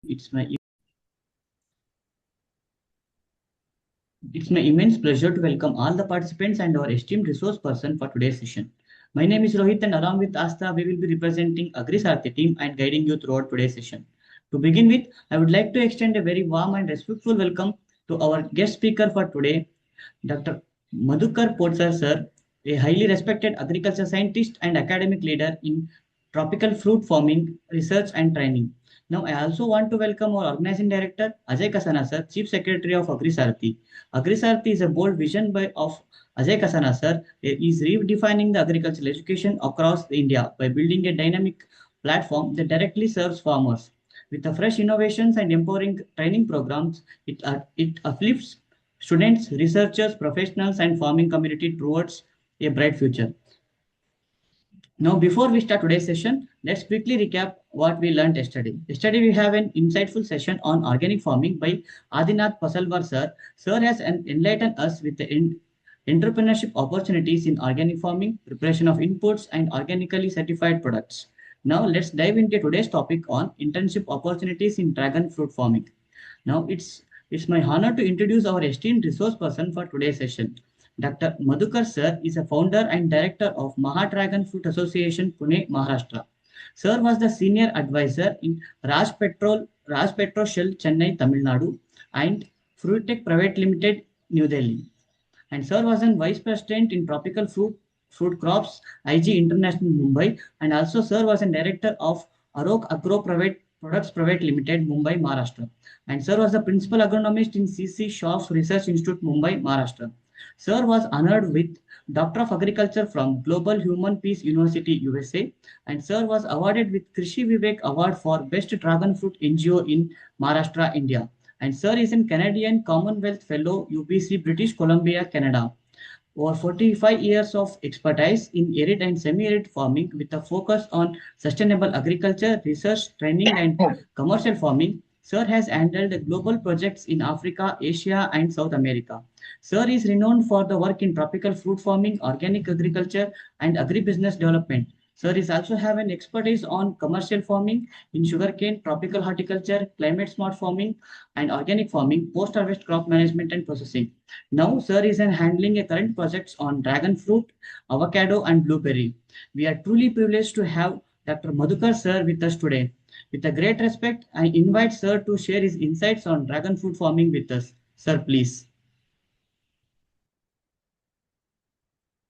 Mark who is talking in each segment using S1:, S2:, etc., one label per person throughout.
S1: It's my It's my immense pleasure to welcome all the participants and our esteemed resource person for today's session. My name is Rohit and along with Asta, we will be representing Agri SAARTHI team and guiding you throughout today's session. To begin with, I would like to extend a very warm and respectful welcome to our guest speaker for today, Dr. Madhukar Potdar sir, a highly respected agriculture scientist and academic leader in tropical fruit farming, research and training. Now, I also want to welcome our organizing director, Ajay Kasana sir, Chief Secretary of Agri SAARTHI. Agri SAARTHI is a bold vision of Ajay Kasana sir. He is redefining the agricultural education across India by building a dynamic platform that directly serves farmers. With the fresh innovations and empowering training programs, it uplifts students, researchers, professionals, and farming community towards a bright future. Now, before we start today's session, let's quickly recap what we learned yesterday. Yesterday, we have an insightful session on organic farming by Adinath Pasalvar sir. Sir has enlightened us with the entrepreneurship opportunities in organic farming, preparation of inputs, and organically certified products. Now, let's dive into today's topic on internship opportunities in dragon fruit farming. Now, it's my honor to introduce our esteemed resource person for today's session. Dr. Madhukar sir is a founder and director of Maha Fruit Association, Pune, Maharashtra. Sir was the senior advisor in Raj Petro Shell, Chennai, Tamil Nadu, and Fruitech Private Limited, New Delhi. And Sir was a vice president in tropical fruit crops, IG International Mumbai, and also Sir was a director of Arok Agro Private Products Private Limited, Mumbai, Maharashtra. And Sir was the principal agronomist in CC Shaw's Research Institute, Mumbai, Maharashtra. Sir was honored with Doctor of Agriculture from Global Human Peace University, USA, and Sir was awarded with Krishi Vivek Award for Best Dragon Fruit NGO in Maharashtra, India. And Sir is a Canadian Commonwealth Fellow, UBC, British Columbia, Canada. Over 45 years of expertise in arid and semi-arid farming with a focus on sustainable agriculture, research, training, and commercial farming. Sir has handled global projects in Africa, Asia, and South America. Sir is renowned for the work in tropical fruit farming, organic agriculture, and agribusiness development. Sir is also have an expertise on commercial farming in sugarcane, tropical horticulture, climate smart farming, and organic farming, post-harvest crop management and processing. Now, Sir is handling a current projects on dragon fruit, avocado, and blueberry. We are truly privileged to have Dr. Madhukar Sir with us today. With a great respect, I invite Sir to share his insights on dragon fruit farming with us. Sir, please.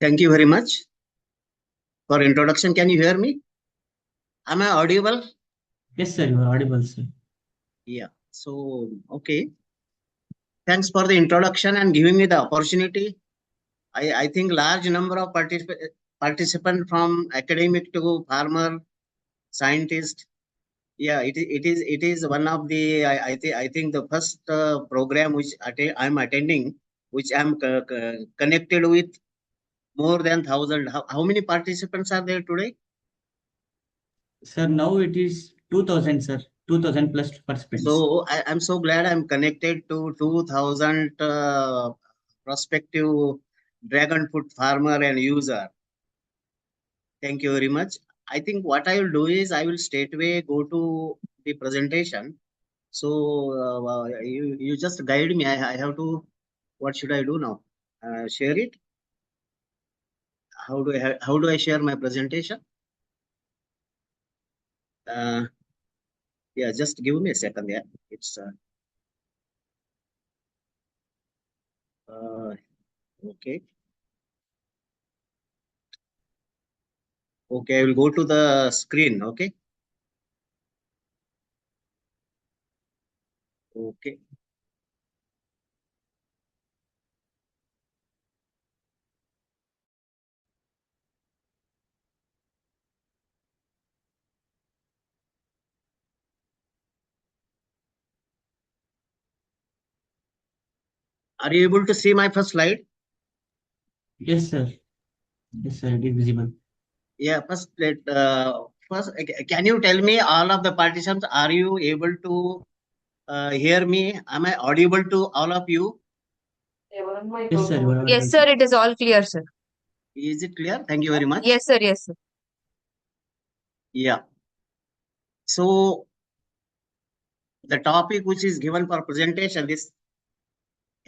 S2: Thank you very much for introduction. Can you hear me? Am I audible?
S1: Yes, sir, you are audible, sir.
S2: Yeah. So, okay. Thanks for the introduction and giving me the opportunity. I think large number of participants from academic to farmer, scientist. Yeah, it is one of the I think the first program which I'm attending, which I'm connected with more than 1,000. How many participants are there today?
S1: Sir, now it is 2000, sir. 2000 plus participants.
S2: So I'm so glad I'm connected to 2,000 prospective dragon fruit farmer and user. Thank you very much. I think what I will do is I will straightway go to the presentation. So you just guide me. I have to. What should I do now? Share it. How do I share my presentation? Yeah, just give me a second. Yeah, it's okay. Okay, I will go to the screen. Okay. Okay. Are you able to see my first slide?
S1: Yes, sir. Yes, sir. It is visible.
S2: Yeah, first, can you tell me all of the participants? Are you able to hear me? Am I audible to all of you?
S1: Yes, sir. You are
S3: Yes,
S1: audible,
S3: sir. It is all clear, sir.
S2: Is it clear? Thank you very much.
S3: Yes, sir. Yes, sir.
S2: Yeah. So The topic which is given for presentation is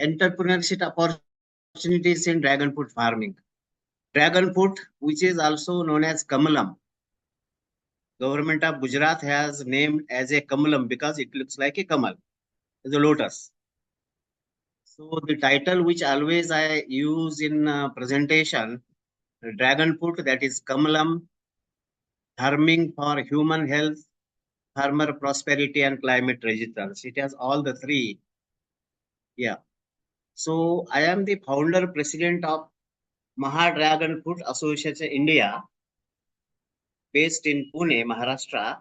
S2: entrepreneurship opportunities in dragon fruit farming. Dragon fruit, which is also known as kamalam. Government of Gujarat has named as a kamalam because it looks like a kamal, the lotus. So the title which always I use in presentation, dragon fruit, that is kamalam, harming for human health, farmer prosperity and climate resistance. It has all the three. Yeah. So I am the founder president of Maha Dragon Fruit Association India, based in Pune, Maharashtra.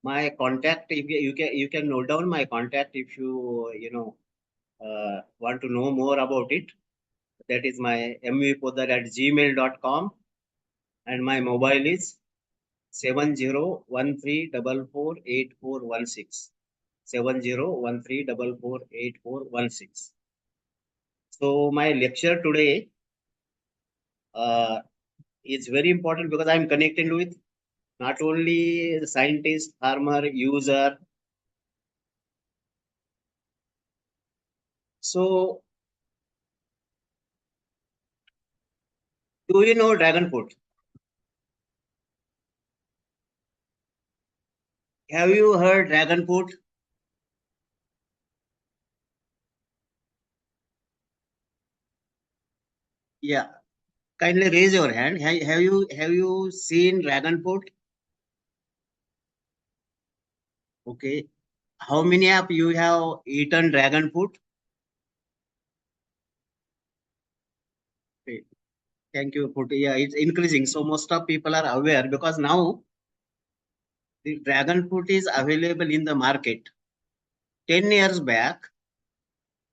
S2: My contact, if you can note down my contact if you want to know more about it. That is my mvpotdar@gmail.com, and my mobile is 7013448416. 7013448416. So my lecture today uh, is very important because I'm connected with not only the scientist, farmer, user. So, do you know dragon fruit? Have you heard dragon fruit? Yeah. Kindly raise your hand. Have you seen dragon fruit? Okay. How many of you have eaten dragon fruit? Okay. Thank you. Yeah, it's increasing. So most of people are aware because now the dragon fruit is available in the market. 10 years back,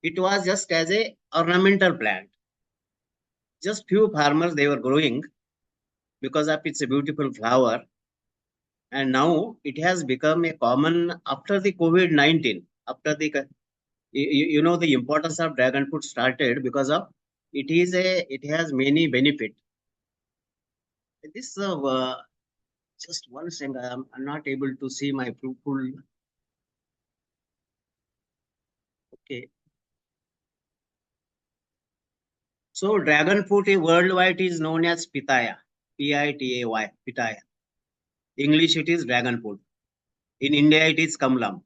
S2: it was just as a ornamental plant. Just few farmers they were growing because of its beautiful flower, and now it has become a common after the COVID-19. After the the importance of dragon fruit started because of it has many benefit. This just one second, I'm not able to see my full. Okay. So dragon fruit worldwide is known as pitaya, Pitay, pitaya. English it is dragon fruit. In India it is kamlam.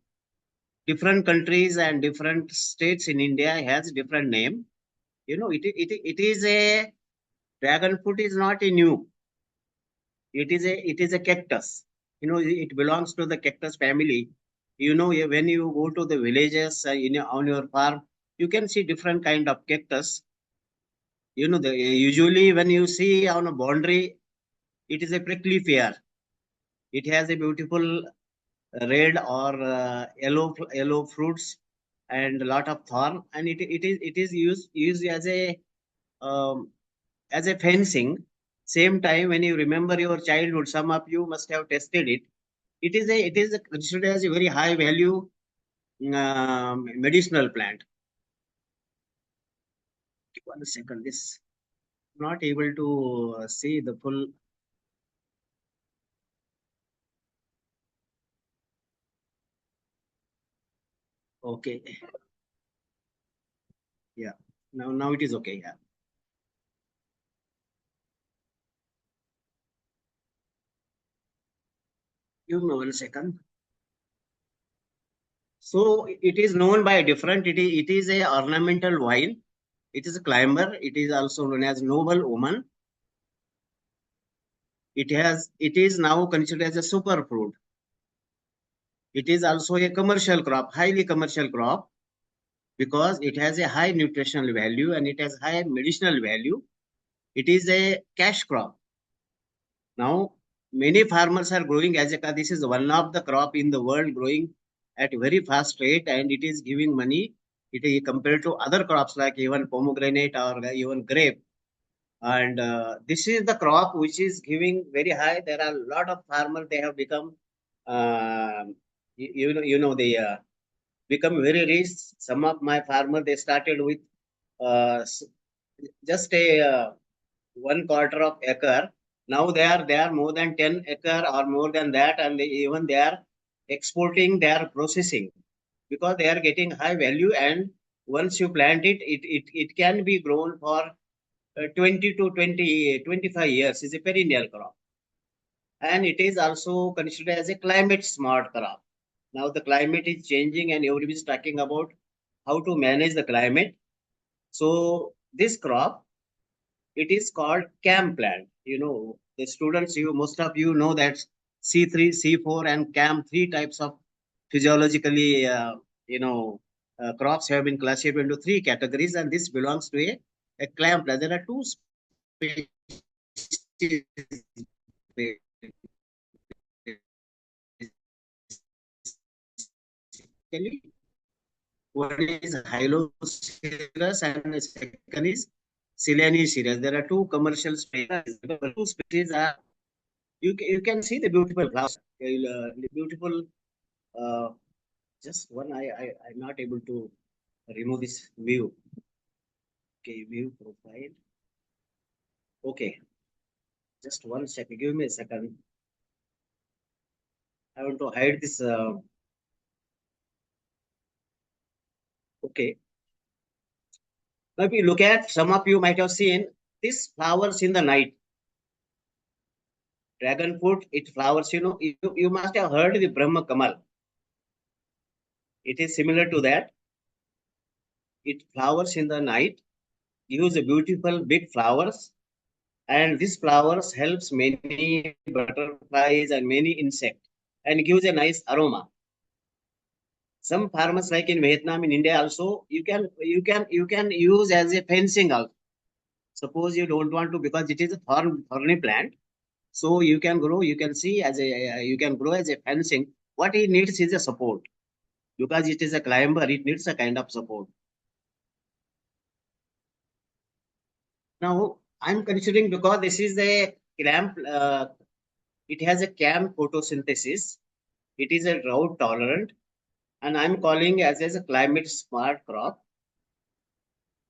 S2: Different countries and different states in India has different name. It is a dragon fruit is not a new. It is a cactus. It belongs to the cactus family. When you go to the villages on your farm, you can see different kind of cactus. Usually when you see on a boundary, it is a prickly pear. It has a beautiful red or yellow fruits and a lot of thorn, and it is used um, as a fencing. Same time, when you remember your childhood, some of you must have tested it. It is considered as a very high value medicinal plant. One second, this not able to see the full. Okay, yeah. Now it is okay. Yeah. Give me one second. So it is known by different. It is a ornamental vine. It is a climber. It is also known as noble woman. It is now considered as a superfood. It is also a commercial crop, highly commercial crop, because it has a high nutritional value and it has high medicinal value. It is a cash crop. Now, many farmers are growing as a this is one of the crop in the world growing at very fast rate, and it is giving money. It is compared to other crops like even pomegranate or even grape. And this is the crop which is giving very high. There are a lot of farmers. They have become, uh, they become very rich. Some of my farmers they started with just a 1/4 of acre. Now they are more than 10 acre or more than that, and even they are exporting their processing because they are getting high value, and once you plant it, it can be grown for 20 to 25 years. Is a perennial crop, and it is also considered as a climate smart crop. Now the climate is changing and everybody is talking about how to manage the climate. So this crop, it is called CAM plant. The students, most of you know that C3, C4, and CAM, three types of physiologically, crops have been classified into three categories, and this belongs to a CAM plant. There are two species. Basically, one is Hyloceras and the second is Silaniceras. There are two commercial species. The two species are, you can see the beautiful flowers. The beautiful, uh, just one, I'm not able to remove this view. Okay, view profile. Okay, just one second. Give me a second. I want to hide this. Okay. Now, if you look at, some of you might have seen this flowers in the night. Dragon fruit, it flowers, you must have heard the Brahma Kamal. It is similar to that. It flowers in the night, gives a beautiful big flowers, and this flowers helps many butterflies and many insects and gives a nice aroma. Some farmers, like in Vietnam, in India also, you can use as a fencing also. Suppose you don't want to, because it is a thorny plant, so you can grow. You can see as a you can grow as a fencing. What it needs is a support, because it is a climber. It needs a kind of support. Now I'm considering, because this is a clamp. It has a CAM photosynthesis. It is a drought tolerant, and I'm calling as a climate smart crop.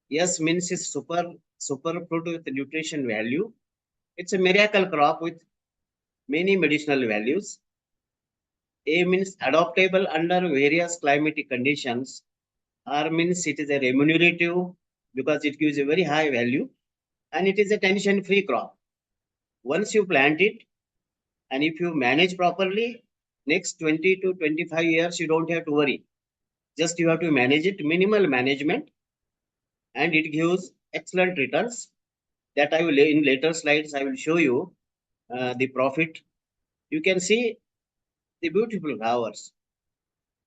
S2: Yes means is super fruit with nutrition value. It's a miracle crop with many medicinal values. A means adaptable under various climatic conditions. R means it is a remunerative because it gives a very high value, and it is a tension free crop. Once you plant it, and if you manage properly, next 20 to 25 years, you don't have to worry. Just you have to manage it, minimal management, and it gives excellent returns. That I will, in later slides, I will show you the profit. You can see the beautiful flowers,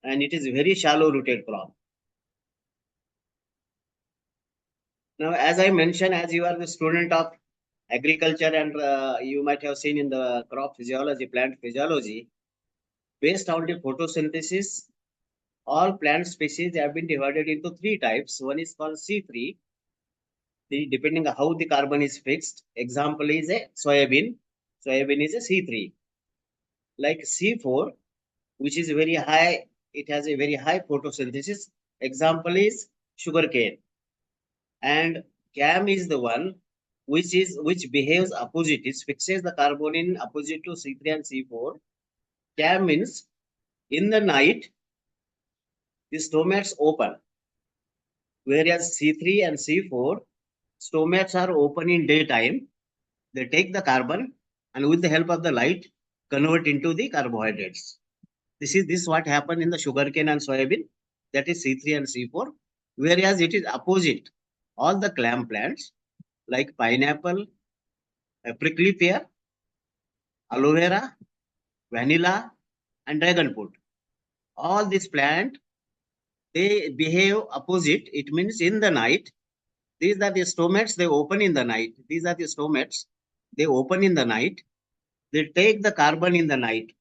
S2: and it is a very shallow rooted crop. Now, as I mentioned, as you are the student of agriculture, and you might have seen in the crop physiology, plant physiology, based on the photosynthesis, all plant species have been divided into three types. One is called C3, depending on how the carbon is fixed. Example is a soybean. Soybean is a C3. Like C4, which is very high, it has a very high photosynthesis. Example is sugarcane. And CAM is the one which behaves opposite. It fixes the carbon in opposite to C3 and C4. CAM means in the night the stomates open, whereas C3 and C4 stomates are open in daytime. They take the carbon and with the help of the light convert into the carbohydrates. This what happened in the sugarcane and soybean, that is C3 and C4, whereas it is opposite. All the clam plants like pineapple, prickly pear, aloe vera, vanilla, and dragon fruit. All these plant, they behave opposite. It means in the night, these are the stomates, they open in the night. These are the stomates, they open in the night. They take the carbon in the night.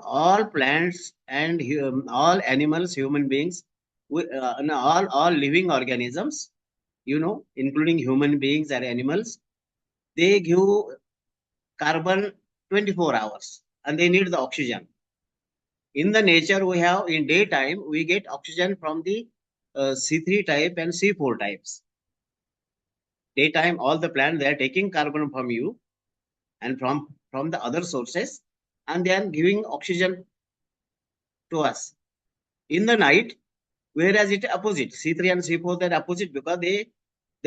S2: All plants and all animals, human beings, and all living organisms, including human beings or animals, they give carbon 24 hours and they need the oxygen. In the nature, we have in daytime, we get oxygen from the C3 type and C4 types. Daytime, all the plants, they are taking carbon from you and from the other sources, and they are giving oxygen to us in the night, whereas it opposite. C3 and C4 they are opposite because they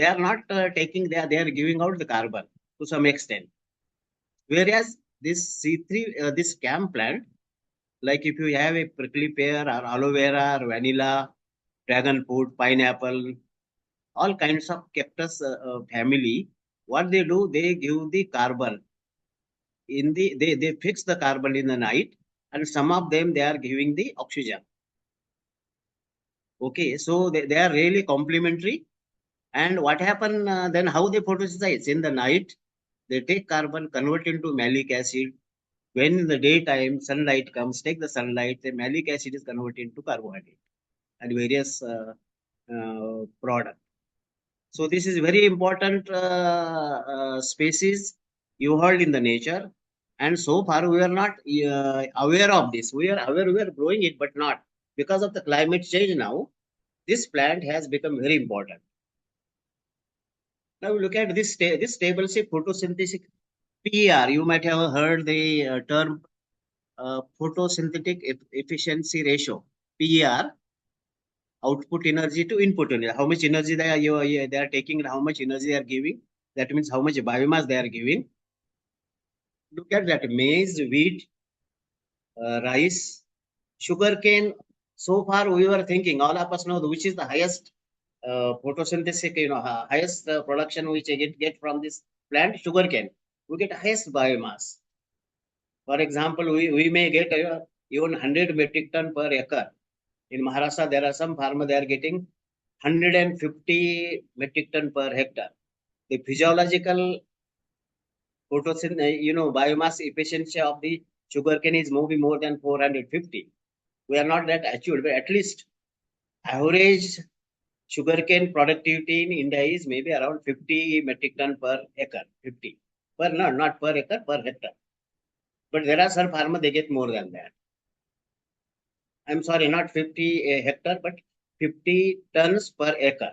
S2: are not taking, they are giving out the carbon to some extent. Whereas this C3, this CAM plant, like if you have a prickly pear or aloe vera or vanilla, dragon fruit, pineapple, all kinds of cactus family, what they do, they give the carbon in they fix the carbon in the night, and some of them they are giving the oxygen. Okay, so they are really complementary. And what happen then? How they photosynthesize in the night? They take carbon, convert into malic acid. When in the daytime sunlight comes, take the sunlight, the malic acid is converted into carbohydrate and various products. So this is very important species you heard in the nature. And so far we are not aware of this. We are aware we are growing it, but not because of the climate change now. This plant has become very important. Now look at this table, say photosynthetic PER. You might have heard the term photosynthetic efficiency ratio, PER, output energy to input energy. How much energy they are taking and how much energy they are giving. That means how much biomass they are giving. Look at that: maize, wheat, rice, sugarcane. So far, we were thinking, all of us know which is the highest photosynthetic, highest production which I get from this plant, sugarcane. We get highest biomass. For example, we may get even 100 metric ton per acre. In Maharashtra, there are some farmers they are getting 150 metric ton per hectare. The physiological biomass efficiency of the sugarcane is maybe more than 450. We are not that achieved, but at least average sugarcane productivity in India is maybe around 50 metric ton per acre. 50 per not per acre, per hectare. But there are some farmers they get more than that. I'm sorry, not 50 a hectare, but 50 tons per acre.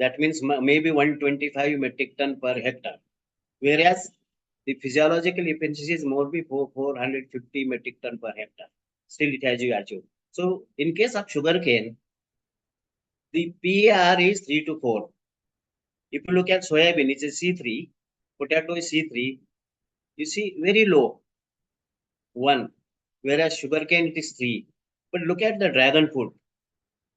S2: That means maybe 125 metric ton per hectare. Whereas the physiological efficiency is more be 450 metric ton per hectare. Still it has you achieved. So in case of sugarcane, the PAR is 3 to 4. If you look at soybean, it's a C3, potato is C3, you see very low, 1, whereas sugarcane it is 3. But look at the dragon fruit,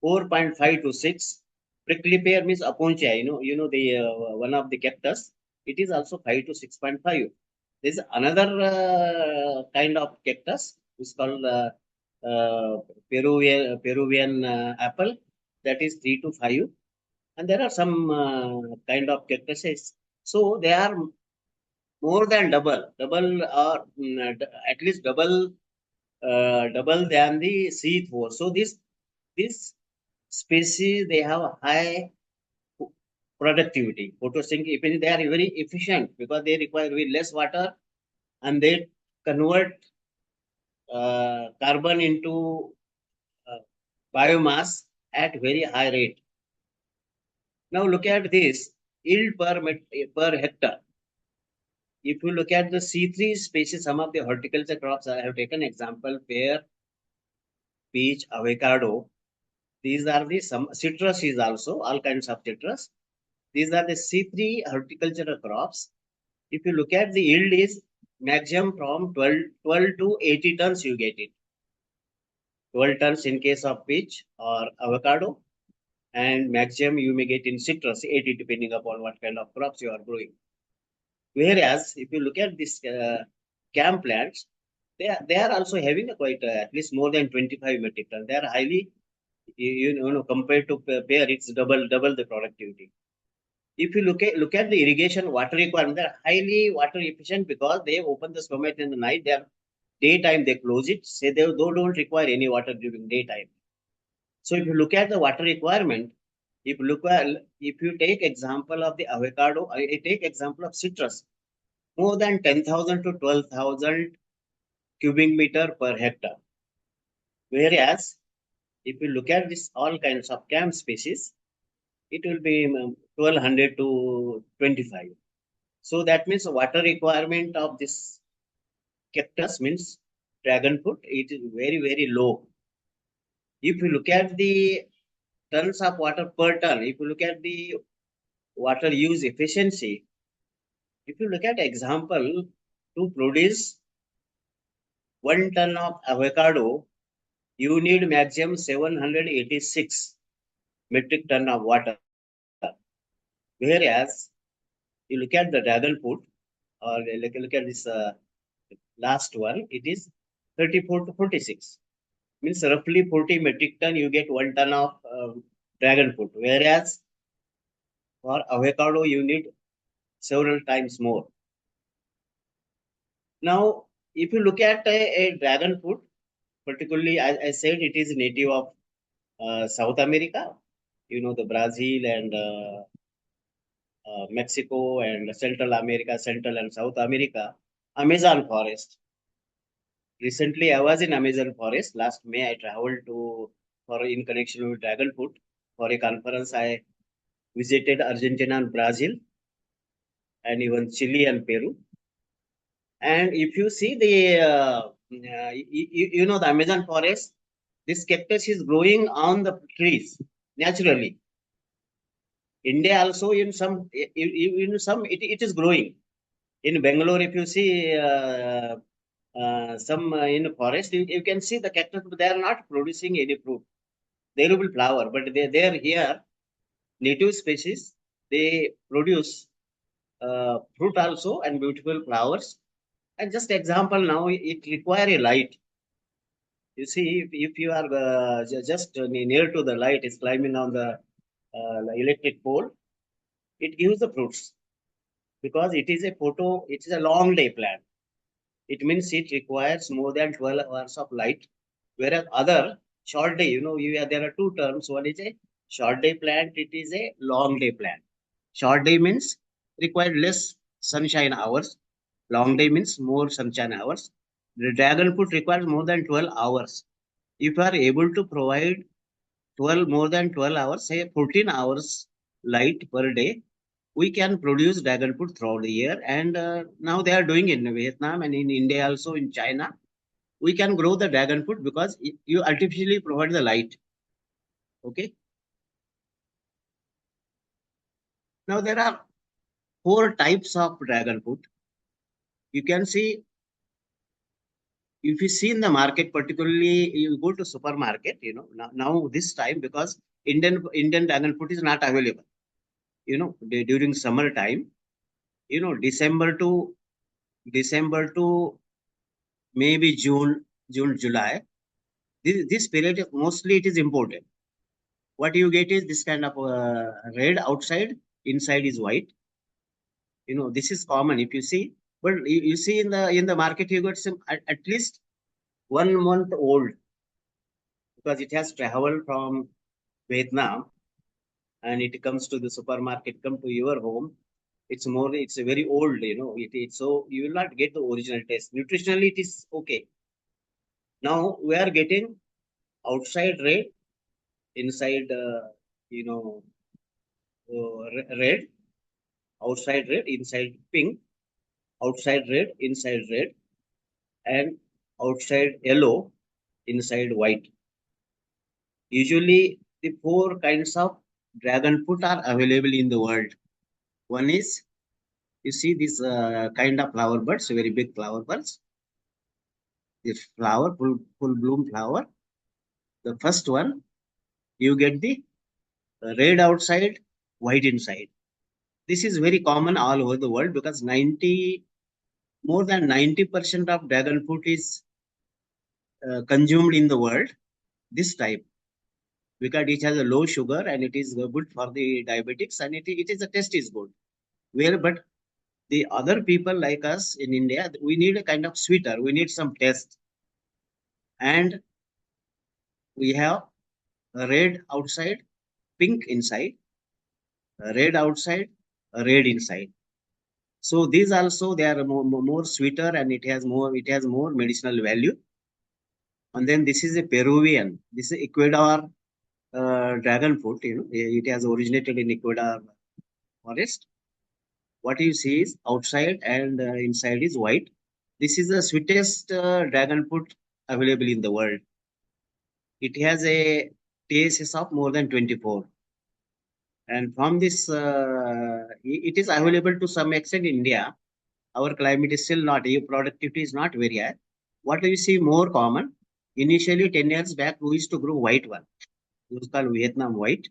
S2: 4.5 to 6. Prickly pear means apontia, the one of the cactus. It is also 5 to 6.5. There is another kind of cactus, which is called Peruvian apple, that is 3 to 5. And there are some kind of cactuses. So they are more than double or at least double than the C4. So this species they have high productivity. Photosynthesis, they are very efficient because they require very less water and they convert carbon into biomass at very high rate. Now look at this yield per hectare. If you look at the C3 species, some of the horticulture crops, I have taken example, pear, peach, avocado. These are some citrus is also, all kinds of citrus. These are the C3 horticultural crops. If you look at the yield is maximum from 12 to 80 tons you get it. 12 tons in case of peach or avocado, and maximum you may get in citrus, 80 depending upon what kind of crops you are growing. Whereas if you look at this CAM plants, they are also having a quite at least more than 25 metric tons. They are highly, compared to pear, it's double the productivity. If you look at the irrigation water requirement, they're highly water efficient because they open the stomach in the night. They are daytime they close it. Say they don't require any water during daytime. So if you look at the water requirement, if you take example of the avocado, I take example of citrus, more than 10,000 to 12,000 cubic meter per hectare. Whereas if you look at this all kinds of CAM species, it will be 1200 to 25. So that means the water requirement of this cactus means dragon fruit, it is very, very low. If you look at the tons of water per ton, if you look at the water use efficiency, if you look at example, to produce 1 ton of avocado, you need maximum 786 metric ton of water. Whereas you look at the dragon fruit, or look at this last one, it is 34 to 46. Means roughly 40 metric ton, you get 1 ton of dragon fruit. Whereas for avocado, you need several times more. Now, if you look at a dragon fruit, particularly, I said it is native of South America, the Brazil and Mexico and Central America, Central and South America, Amazon forest. Recently, I was in Amazon forest. Last May, I traveled for in connection with dragon fruit for a conference. I visited Argentina and Brazil, and even Chile and Peru. And if you see the Amazon forest, this cactus is growing on the trees naturally. India also it is growing. In Bangalore, if you see some in forest, you can see the cactus, but they are not producing any fruit. They will flower, but they are here native species. They produce fruit also and beautiful flowers. And just example now, it require a light. You see, if you are just near to the light, is climbing on the electric pole, it gives the fruits because it is a long day plant. It means it requires more than 12 hours of light. Whereas other short day, there are two terms. One is a short day plant, it is a long day plant. Short day means required less sunshine hours. Long day means more sunshine hours. The dragon fruit requires more than 12 hours. If you are able to provide more than 12 hours, say 14 hours light per day, we can produce dragon fruit throughout the year. And now they are doing it in Vietnam and in India, also in China. We can grow the dragon fruit because you artificially provide the light. Okay. Now there are 4 types of dragon fruit. You can see, if you see in the market, particularly you go to supermarket, now this time, because Indian dragon fruit is not available, during summer time, December to maybe June, July. This period mostly it is imported. What you get is this kind of red outside, inside is white. This is common if you see. But you see in the market, you got some at least 1 month old, because it has traveled from Vietnam and it comes to the supermarket, come to your home. It's a very old, so you will not get the original taste. Nutritionally, it is okay. Now we are getting outside red, inside, red, outside red, inside pink, outside red, inside red, and outside yellow, inside white. Usually, the 4 kinds of dragon fruit are available in the world. One is, you see this kind of flower buds, very big flower buds. This flower, full bloom flower. The first one, you get the red outside, white inside. This is very common all over the world because more than 90% of dragon fruit is consumed in the world. This type, because it has a low sugar and it is good for the diabetics, and it is the taste is good. But the other people like us in India, we need a kind of sweeter. We need some taste, and we have a red outside, pink inside, a red outside, a red inside. So these also, they are more sweeter, and it has more medicinal value. And then this is a Peruvian. This is Ecuador dragon fruit. It has originated in Ecuador forest. What you see is outside and inside is white. This is the sweetest dragon fruit available in the world. It has a TSS of more than 24. And from this, it is available to some extent in India. Our climate is still not, productivity is not very high. What do you see more common? Initially, 10 years back, we used to grow white one. It was called Vietnam white.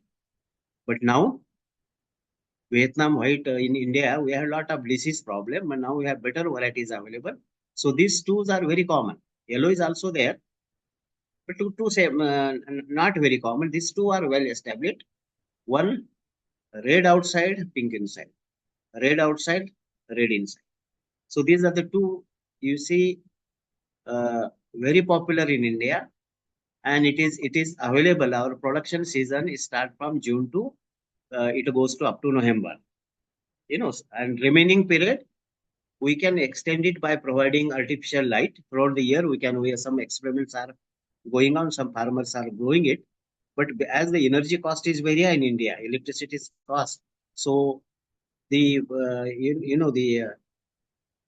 S2: But now, Vietnam white in India, we have a lot of disease problem, and now we have better varieties available. So these two are very common. Yellow is also there, but two same, not very common. These two are well established. One red outside, pink inside. Red outside, red inside. So these are the two you see very popular in India, and it is available. Our production season is start from June to it goes to up to November. And remaining period we can extend it by providing artificial light throughout the year. We some experiments are going on. Some farmers are growing it, but as the energy cost is very high in India, electricity cost, so the the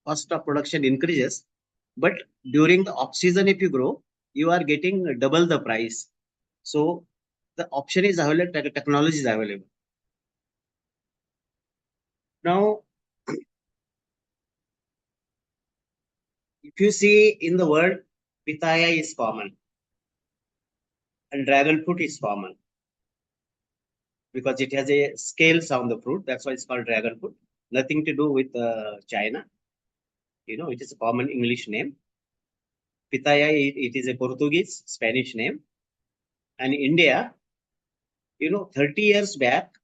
S2: cost of production increases. But during the off season, if you grow, you are getting double the price. So the option is available, technology is available. Now, if you see in the world, pitaya is common and dragon fruit is common because it has a scales on the fruit. That's why it's called dragon fruit. Nothing to do with China. It is a common English name. Pitaya, it is a Portuguese, Spanish name. And India, 30 years back,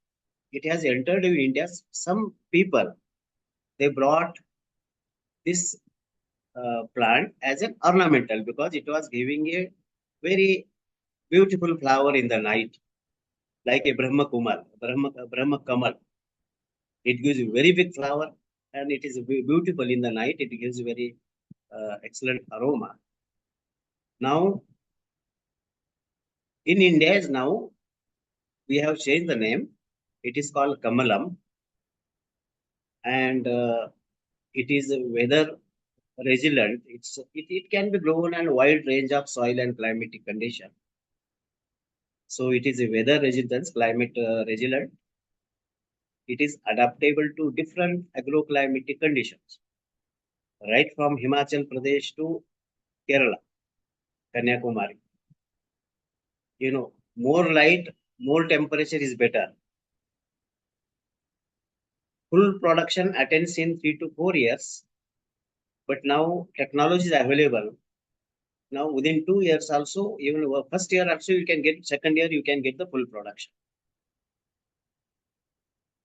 S2: it has entered in India. Some people, they brought this plant as an ornamental because it was giving a very beautiful flower in the night, like a Brahma Kamal. It gives a very big flower and it is beautiful in the night. It gives very excellent aroma. Now, in India, now we have changed the name. It is called Kamalam, and it is weather resilient. It can be grown in a wide range of soil and climatic condition. So it is a weather resistance, climate resilient. It is adaptable to different agroclimatic conditions, right from Himachal Pradesh to Kerala, Kanyakumari. More light, more temperature is better. Full production attains in 3 to 4 years, but now technology is available. Now within 2 years also, even first year also you can get, second year you can get the full production.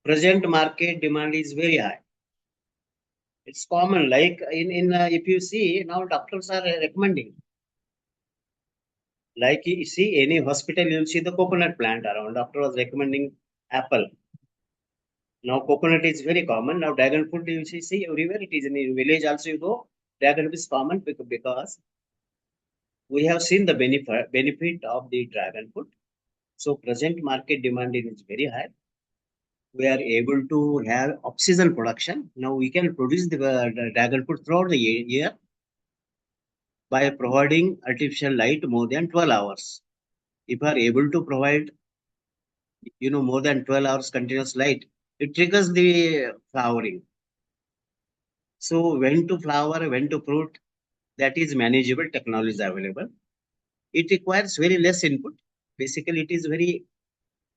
S2: Present market demand is very high. It's common, like if you see now doctors are recommending, like you see any hospital, you'll see the coconut plant around. Doctor was recommending apple. Now coconut is very common. Now dragon fruit you see everywhere. It is in the village also you go. Dragon fruit is common because we have seen the benefit of the dragon fruit. So present market demand is very high. We are able to have off-season production. Now we can produce the dragon fruit throughout the year by providing artificial light more than 12 hours. If we are able to provide, more than 12 hours continuous light, it triggers the flowering. So when to flower, when to fruit, that is manageable. Technology is available. It requires very less input. Basically, it is very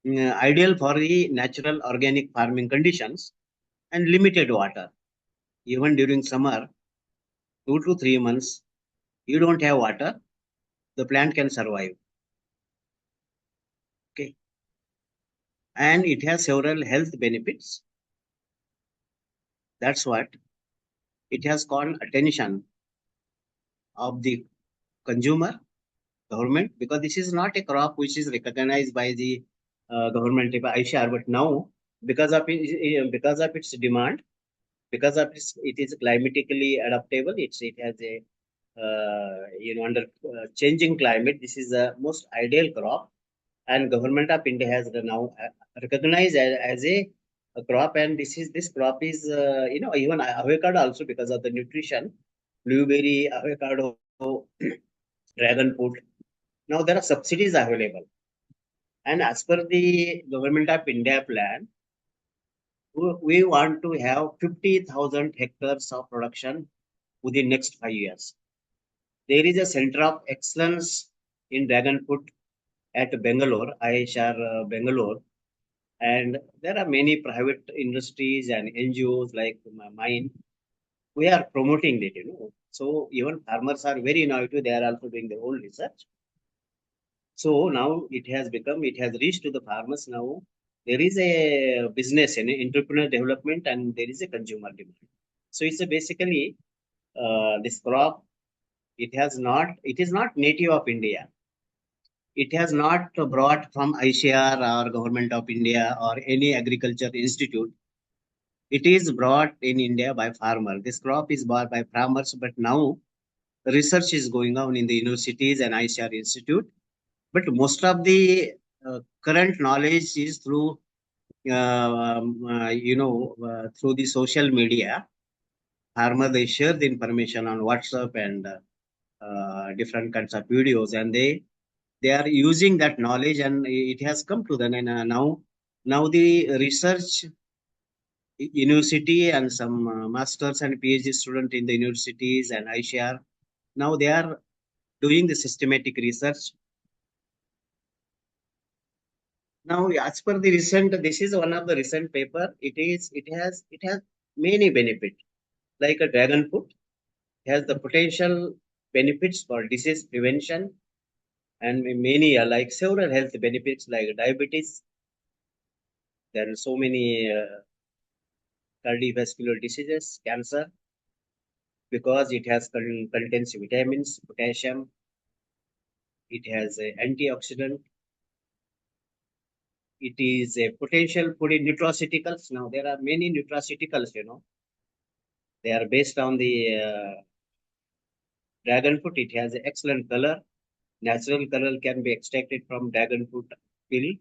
S2: ideal for the natural organic farming conditions and limited water. Even during summer, 2 to 3 months, you don't have water, the plant can survive. Okay. And it has several health benefits. That's what it has called attention of the consumer, government, because this is not a crop which is recognized by the government ISHR, but now because of its demand, because of it is climatically adaptable, it has a under changing climate, this is the most ideal crop, and government of India has now recognized as a crop, and this crop is even avocado also because of the nutrition. blueberry, avocado, dragon fruit. Now there are subsidies available. And as per the Government of India plan, we want to have 50,000 hectares of production within next 5 years. There is a center of excellence in dragon fruit at Bangalore, IHR Bangalore, and there are many private industries and NGOs like mine. We are promoting it, So even farmers are very innovative. They are also doing their own research. So now it has reached to the farmers now. There is a business and entrepreneur development, and there is a consumer demand. So it's basically this crop. It is not native of India. It has not brought from ICR or Government of India or any agriculture institute. It is brought in India by farmer. This crop is bought by farmers, but now research is going on in the universities and ICR institute. But most of the current knowledge is through through the social media. Farmer, they share the information on WhatsApp and different kinds of videos, and they are using that knowledge, and it has come to them. And now the research university and some masters and PhD student in the universities and ICR, now they are doing the systematic research. Now, as per the recent, this is one of the recent paper. It has many benefits. Like a dragon fruit has the potential benefits for disease prevention, and many like several health benefits like diabetes. There are so many cardiovascular diseases, cancer, because it has contains vitamins, potassium. It has a antioxidant. It is a potential food in nutraceuticals. Now there are many nutraceuticals. They are based on the dragon fruit. It has an excellent color. Natural color can be extracted from dragon fruit peel.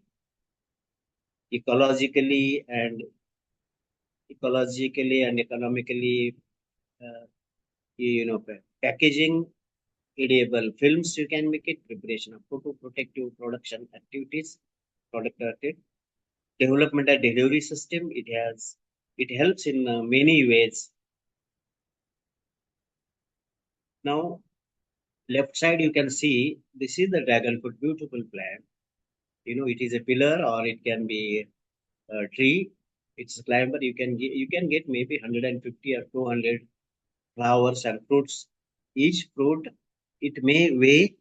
S2: Ecologically and economically, uh, packaging, edible films you can make it, preparation of photo protective production activities, product development and delivery system. It helps in many ways. Now, left side you can see this is the dragon fruit, beautiful plant. It is a pillar or it can be a tree. It's a climber. You can get maybe 150 or 200 flowers and fruits. Each fruit it may weigh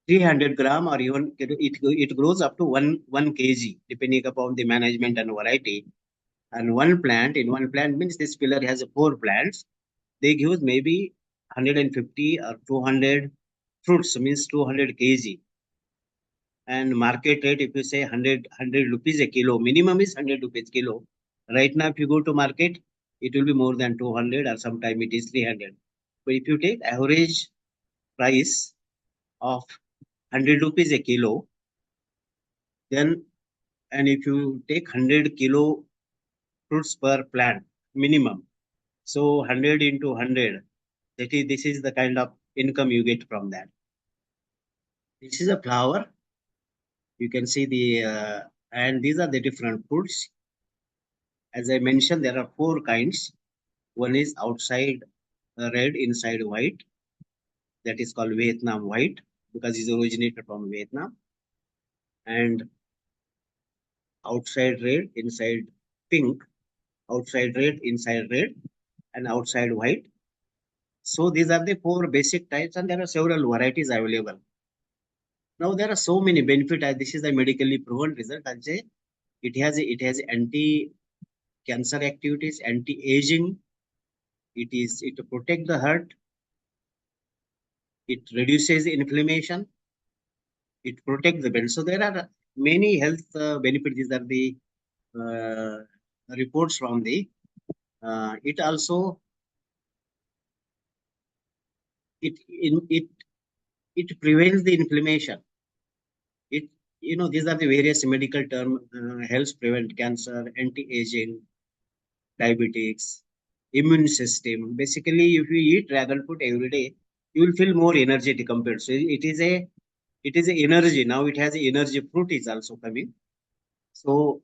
S2: 300 gram, or even it grows up to 1 kg depending upon the management and variety. And in one plant means this pillar has 4 plants. They give maybe 150 or 200 fruits, means 200 kg. And market rate, if you say 100 rupees a kilo, minimum is 100 rupees kilo. Right now, if you go to market, it will be more than 200, or sometime it is 300. But if you take average price of 100 rupees a kilo, then, and if you take 100 kilo fruits per plant minimum, so 100 into 100, this is the kind of income you get from that. This is a flower. You can see and these are the different fruits. As I mentioned, there are 4 kinds. One is outside red, inside white. That is called Vietnam white because it's originated from Vietnam. And outside red, inside pink, outside red, inside red, and outside white. So these are the 4 basic types, and there are several varieties available. Now there are so many benefits. This is a medically proven result. I'll say it has anti-cancer activities, anti-aging. It protects the heart. It reduces inflammation. It protects the brain. So there are many health benefits. These are the reports from the. It also it prevents the inflammation. It these are the various medical terms. Helps prevent cancer, anti-aging, diabetics. immune system. Basically, if you eat dragon fruit every day, you will feel more energetic compared. So it is a energy. Now it has a energy. Fruit is also coming. So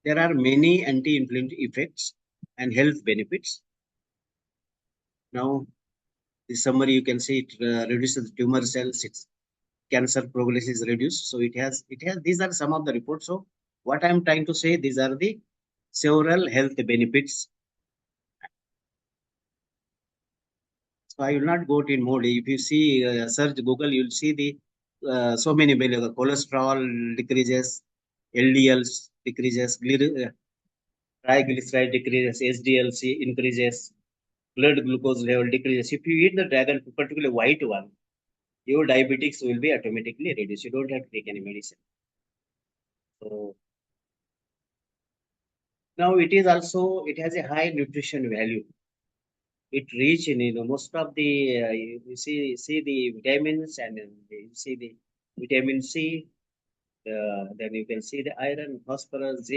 S2: there are many anti-inflammatory effects and health benefits. Now, the summary you can see it reduces tumor cells, its cancer progress is reduced. So it has these are some of the reports. So what I'm trying to say, these are the several health benefits. So I will not go to in more. If you see search Google, you'll see the so many benefits. Cholesterol decreases, LDLs decreases, triglyceride decreases, SDLC increases, blood glucose level decreases. If you eat the dragon, particularly white one, your diabetics will be automatically reduced. You don't have to take any medicine. So now it has a high nutrition value. It rich in most of the you see the vitamins and you see the vitamin C. Then you can see the iron, phosphorus,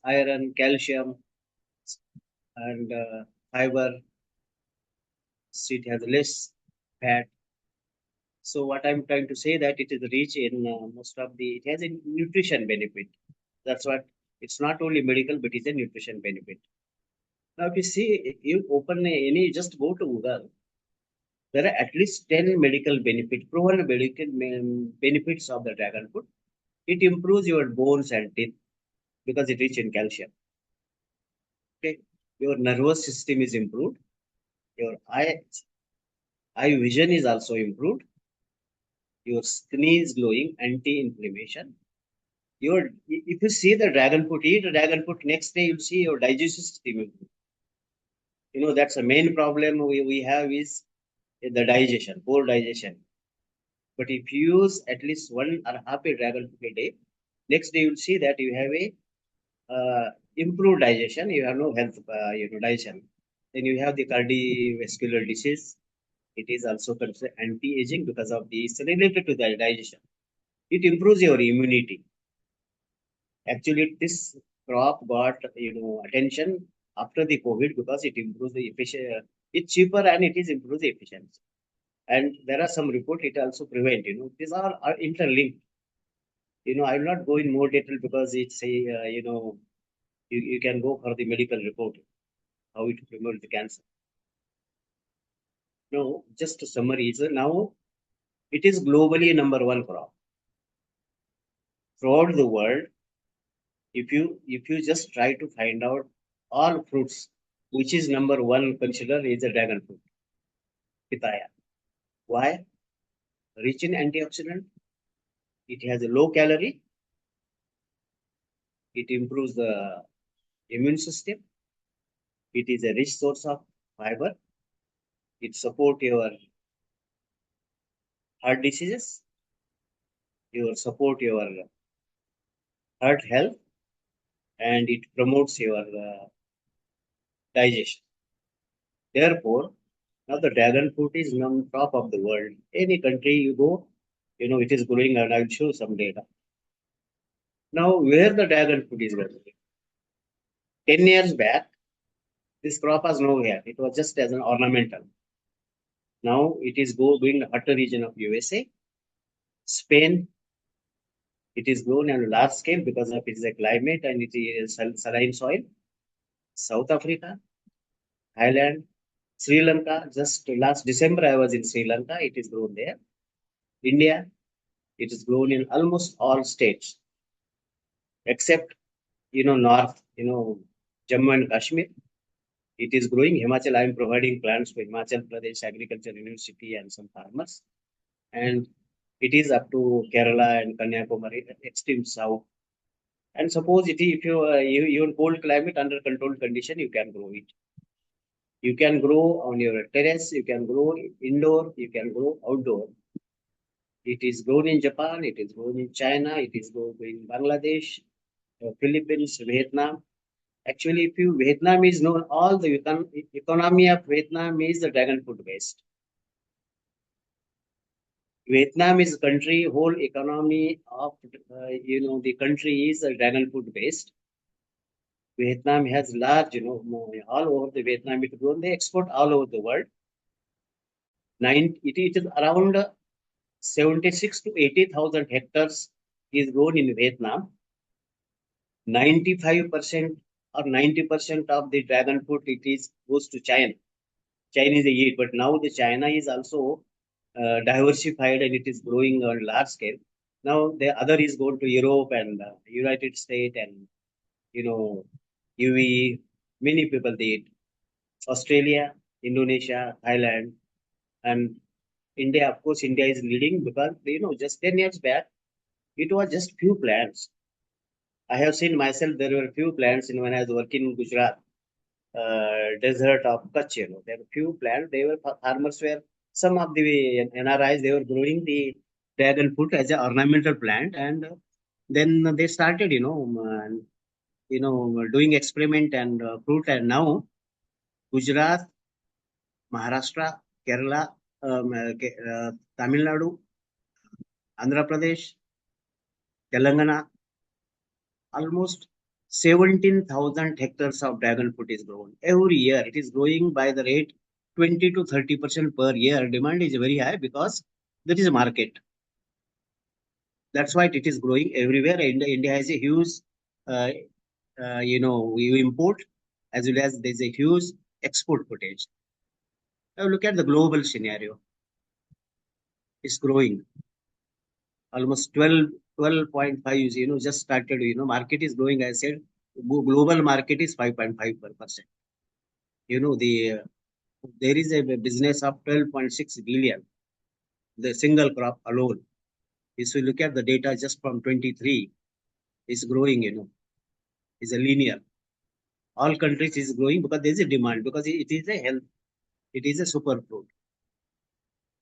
S2: iron, calcium, and fiber. So it has less fat. So what I'm trying to say that it is rich in most of the. It has a nutrition benefit. That's what. It's not only medical, but it's a nutrition benefit. Now, if you see, you open any, just go to Google. There are at least 10 medical benefits, proven medical benefits of the dragon fruit. It improves your bones and teeth because it rich in calcium. Okay, your nervous system is improved. Your eye vision is also improved. Your skin is glowing, anti-inflammation. If you see the dragon fruit, eat the dragon fruit, next day you'll see your digestive system improve. That's the main problem we have is the digestion, poor digestion. But if you use at least one or half a dragon fruit a day, next day you'll see that you have a improved digestion. You have no health, digestion. Then you have the cardiovascular disease. It is also considered anti-aging because of the it's related to the digestion. It improves your immunity. Actually, this crop got attention after the COVID because it improves the efficiency. It's cheaper and it is improves the efficiency. And there are some report it also prevent. These are interlinked. I will not go in more detail because it's a you can go for the medical report how it promotes the cancer. No, just a summary is now it is globally number one crop throughout the world. If you just try to find out all fruits, which is number one considered is the dragon fruit, pitaya. Why? Rich in antioxidant. It has a low calorie. It improves the immune system. It is a rich source of fiber. It support your heart diseases. Your heart health, and it promotes your digestion. Therefore, now the dragon fruit is on top of the world. Any country you go, it is growing, and I'll show some data. Now, where the dragon fruit is growing? 10 years back, this crop was nowhere. It was just as an ornamental. Now it is going the hotter region of USA, Spain. It is grown on a large scale because of its climate and it is saline soil. South Africa, Thailand, Sri Lanka. Just last December, I was in Sri Lanka. It is grown there. India, it is grown in almost all states except north. Jammu and Kashmir. It is growing. Himachal, I am providing plants to Himachal Pradesh Agriculture University and some farmers, and it is up to Kerala and Kanyakumari, extreme south. And suppose if you in cold climate under controlled condition, you can grow it. You can grow on your terrace, you can grow indoor, you can grow outdoor. It is grown in Japan, it is grown in China, it is grown in Bangladesh, Philippines, Vietnam. Actually, if you Vietnam is known, all the economy of Vietnam is the dragon fruit based. Vietnam is country whole economy of the country is dragon fruit based. Vietnam has large, all over the Vietnam it grown. They export all over the world. It is around 76 to 80,000 hectares is grown in Vietnam. 95% or 90% of the dragon fruit it is goes to China. Chinese eat, but now the China is also diversified and it is growing on large scale. Now the other is going to Europe and United States and UAE. Many people they eat. Australia, Indonesia, Thailand, and India. Of course, India is leading because just 10 years back it was just few plants. I have seen myself there were few plants when I was working in Gujarat. Desert of Kutch. There were few plants. They were farmers were some of the NRIs they were growing the dragon fruit as an ornamental plant, and then they started doing experiment and fruit, and now Gujarat, Maharashtra, Kerala, Tamil Nadu, Andhra Pradesh, Telangana, almost 17,000 hectares of dragon fruit is grown. Every year it is growing by the rate 20 to 30% per year. Demand is very high because there is a market. That's why it is growing everywhere. India has a huge, we import as well as there's a huge export potential. Now look at the global scenario. It's growing almost 12.5, just started, market is growing. I said global market is 5.5%. There is a business of 12.6 billion, the single crop alone. If you look at the data just from 23, it's growing, it's a linear. All countries is growing because there is a demand, because it is a health, it is a superfood.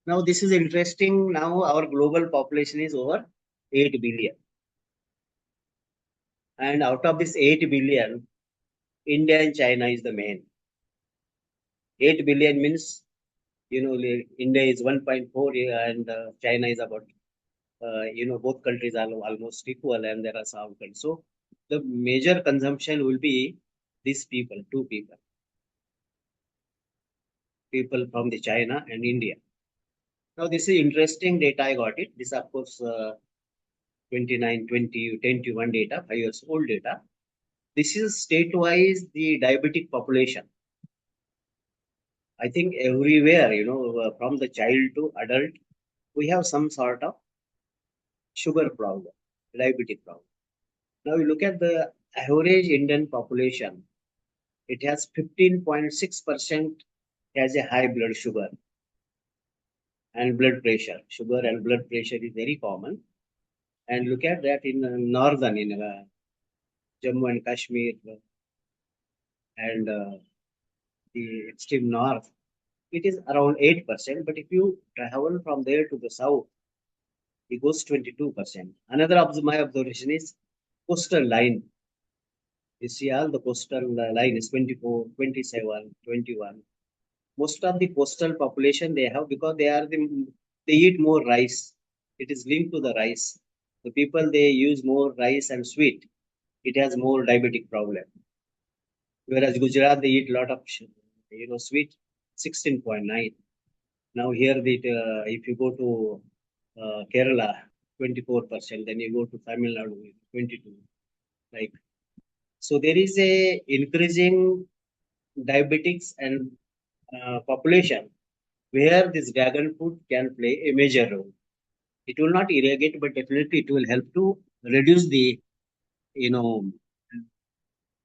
S2: Now this is interesting. Now our global population is over 8 billion. And out of this 8 billion, India and China is the main. 8 billion means, India is 1.4 and China is about, both countries are almost equal and there are some countries. So the major consumption will be these people, two people from the China and India. Now this is interesting data. I got it. This of course 29, 20, 21 data, 5 years old data. This is state-wise the diabetic population. I think everywhere, from the child to adult, we have some sort of sugar problem, diabetic problem. Now you look at the average Indian population, it has 15.6% has a high blood sugar and blood pressure. Sugar and blood pressure is very common. And look at that in northern, in Jammu and Kashmir and the extreme north, it is around 8%. But if you travel from there to the south, it goes 22%. Another of my observation is coastal line. You see all the coastal line is 24, 27, 21. Most of the coastal population they have because they eat more rice. It is linked to the rice. The people they use more rice and sweet. It has more diabetic problem. Whereas Gujarat they eat a lot of sweet, 16.9. Now here if you go to Kerala 24%, then you go to Tamil Nadu 22. Like so, there is a increasing diabetics and population where this dragon fruit can play a major role. It will not irrigate, but definitely it will help to reduce the,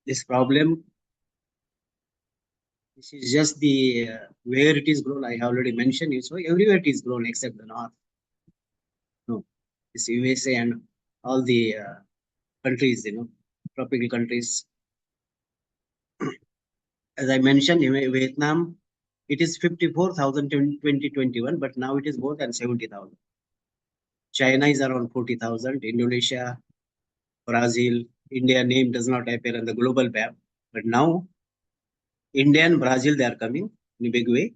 S2: this problem. This is just the where it is grown. I have already mentioned it. So everywhere it is grown except the north. No, this USA and all the countries, tropical countries. As I mentioned, in Vietnam, it is 54,000 in 2021, but now it is more than 70,000. China is around 40,000. Indonesia, Brazil, India name does not appear on the global map, but now India and Brazil they are coming in a big way.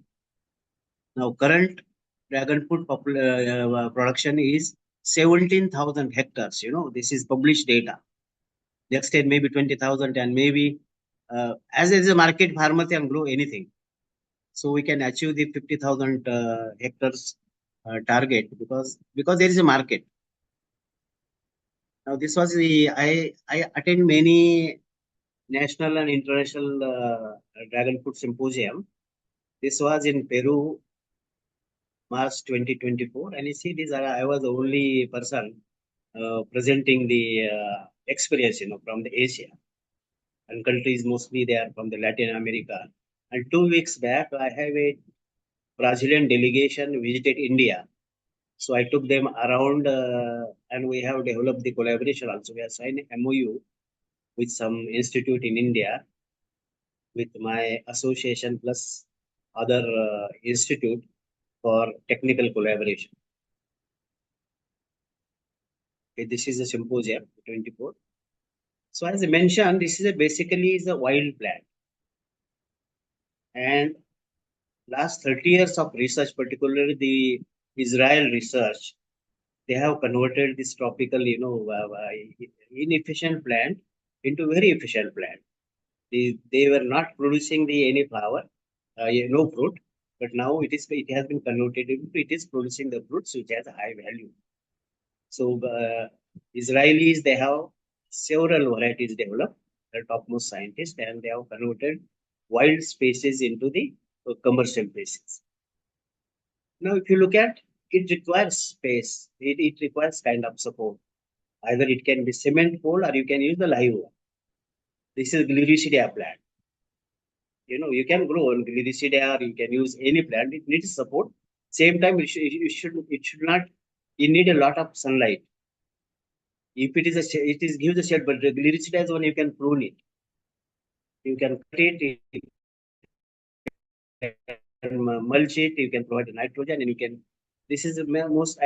S2: Now current dragon fruit production is 17,000 hectares. This is published data. Next year maybe 20,000, and maybe as there is a market, farmers can grow anything. So we can achieve the 50,000 hectares target because there is a market. Now this was the I attend many national and international dragon fruit symposium. This was in Peru, March 2024, and you see this I was the only person presenting the experience, from the Asia and countries, mostly they are from the Latin America. And 2 weeks back, I have a Brazilian delegation visited India. So I took them around, and we have developed the collaboration also. We have signed an MOU with some institute in India, with my association plus other institute for technical collaboration. Okay, this is a symposium 24. So as I mentioned, this is basically is a wild plant. And last 30 years of research, particularly the Israel research, they have converted this tropical, inefficient plant into very efficient plant. They were not producing any flower, no fruit, but now it has been converted into, it is producing the fruits which has a high value. So Israelis, they have several varieties developed, the topmost scientists, and they have converted wild species into the commercial species. Now, if you look at it, requires space. It requires kind of support. Either it can be cement pole or you can use the live one. This is Gliricidia plant. You can grow on Gliricidia or you can use any plant. It needs support. Same time, it should not. You need a lot of sunlight. If it is it gives a shade, but the Gliricidia is one you can prune it. You can cut it. You can mulch it. You can provide nitrogen, and you can. This is the most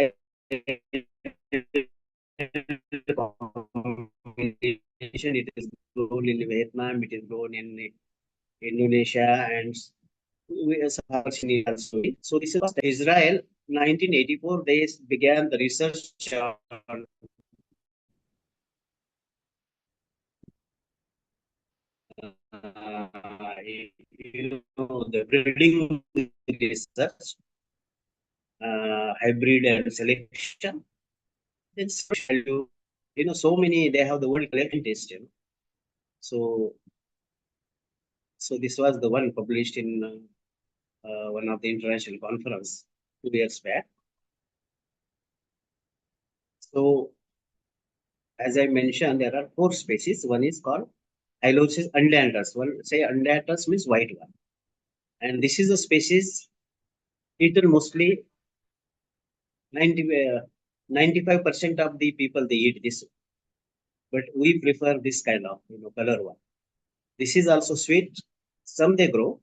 S2: combination. It is grown in Vietnam, it is grown in Indonesia, and so this is Israel. 1984, they began the research on the breeding research, hybrid and selection. It's so many, they have the world collection test. So this was the one published in one of the international conference 2 years back. So as I mentioned, there are 4 species. One is called Hylosis undianthus. One say undianthus means white one, and this is a species eaten mostly 95% of the people they eat this, but we prefer this kind of color one. This is also sweet. Some they grow,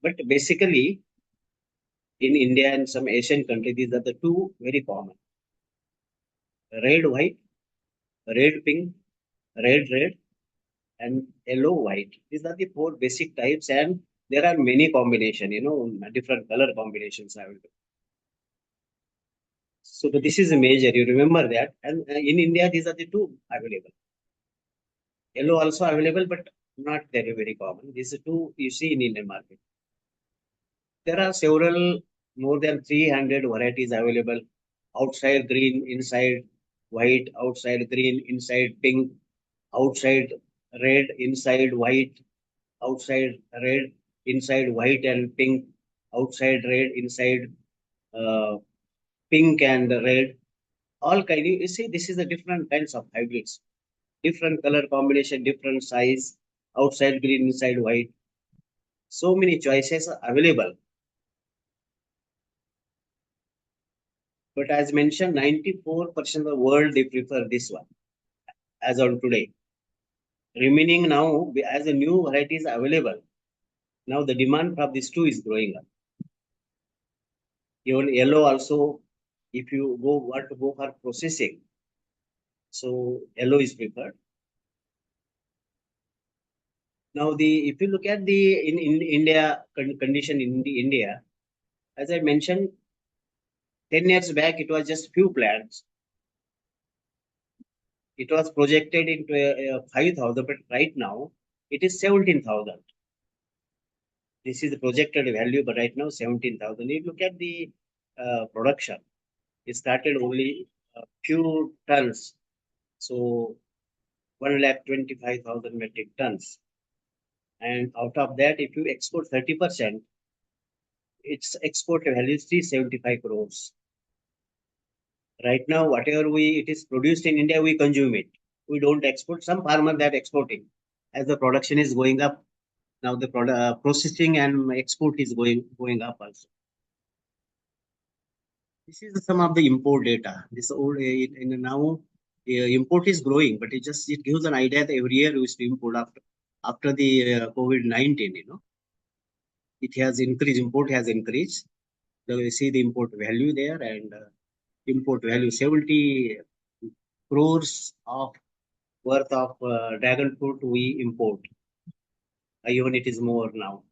S2: but basically in India and some Asian countries, these are the 2 very common: red white, red pink, red, and yellow white. These are the 4 basic types, and there are many combinations, different color combinations I will do. So this is a major, you remember that. And in India, these are the 2 available. Yellow also available, but not very common. These are 2 you see in Indian market. There are several, more than 300 varieties available. Outside green, inside white, outside green, inside pink, outside red, inside white, outside red, inside white and pink, outside red, inside uh, pink and red. All kind. You see, this is the different kinds of hybrids, different color combination, different size, outside green, inside white. So many choices are available. But as mentioned, 94% of the world they prefer this one as on today. Remaining now, as a new variety is available, now the demand for these 2 is growing up. Even yellow also, if you want to go for processing, so yellow is preferred. Now if you look at the in India condition in India, as I mentioned, 10 years back it was just few plants. It was projected into 5,000, but right now it is 17,000. This is the projected value, but right now 17,000. If you look at the production, it started only a few tons. So 1,25,000 metric tons. And out of that, if you export 30%, its export value is 375 crores. Right now, whatever it is produced in India, we consume it. We don't export. Some farmers that exporting. As the production is going up, now the processing and export is going up also. This is some of the import data. This old now import is growing, but it gives an idea that every year we used to import after the COVID-19. It has increased. Import has increased. So you see the import value there, and import value 70 crores of worth of dragon fruit we import. Even it is more now.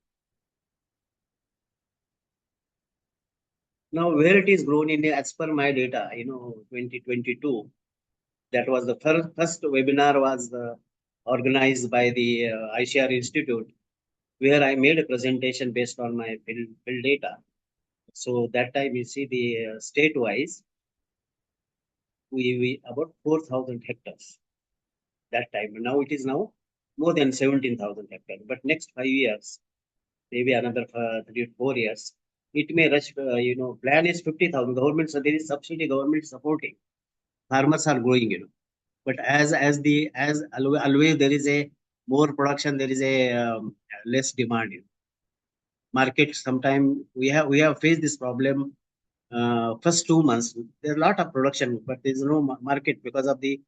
S2: Now where it is grown in, as per my data, 2022. That was the first webinar was organized by the ICR Institute, where I made a presentation based on my field data. So that time you see the state-wise, we about 4,000 hectares that time. Now it is now more than 17,000 hectares. But next 5 years, maybe another 3 or 4 years, it may rush. Plan is 50,000. Government, so there is subsidy. Government supporting. Farmers are growing. But as always there is a more production, there is a less demand. Market sometime we have faced this problem. First 2 months there's a lot of production, but there's no market because of the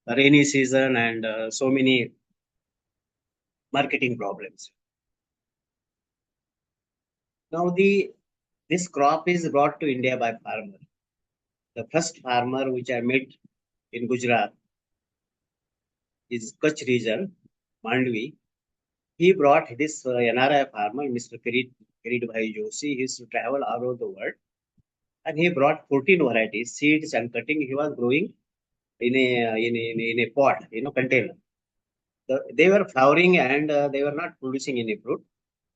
S2: rainy season and so many marketing problems. Now this crop is brought to India by farmer. The first farmer which I met in Gujarat is Kutch region, Mandvi. He brought this NRI farmer, Mr. Kirit Bhai Joshi. He used to travel all over the world, and he brought 14 varieties, seeds and cutting. He was growing in a pot, container. They were flowering and they were not producing any fruit.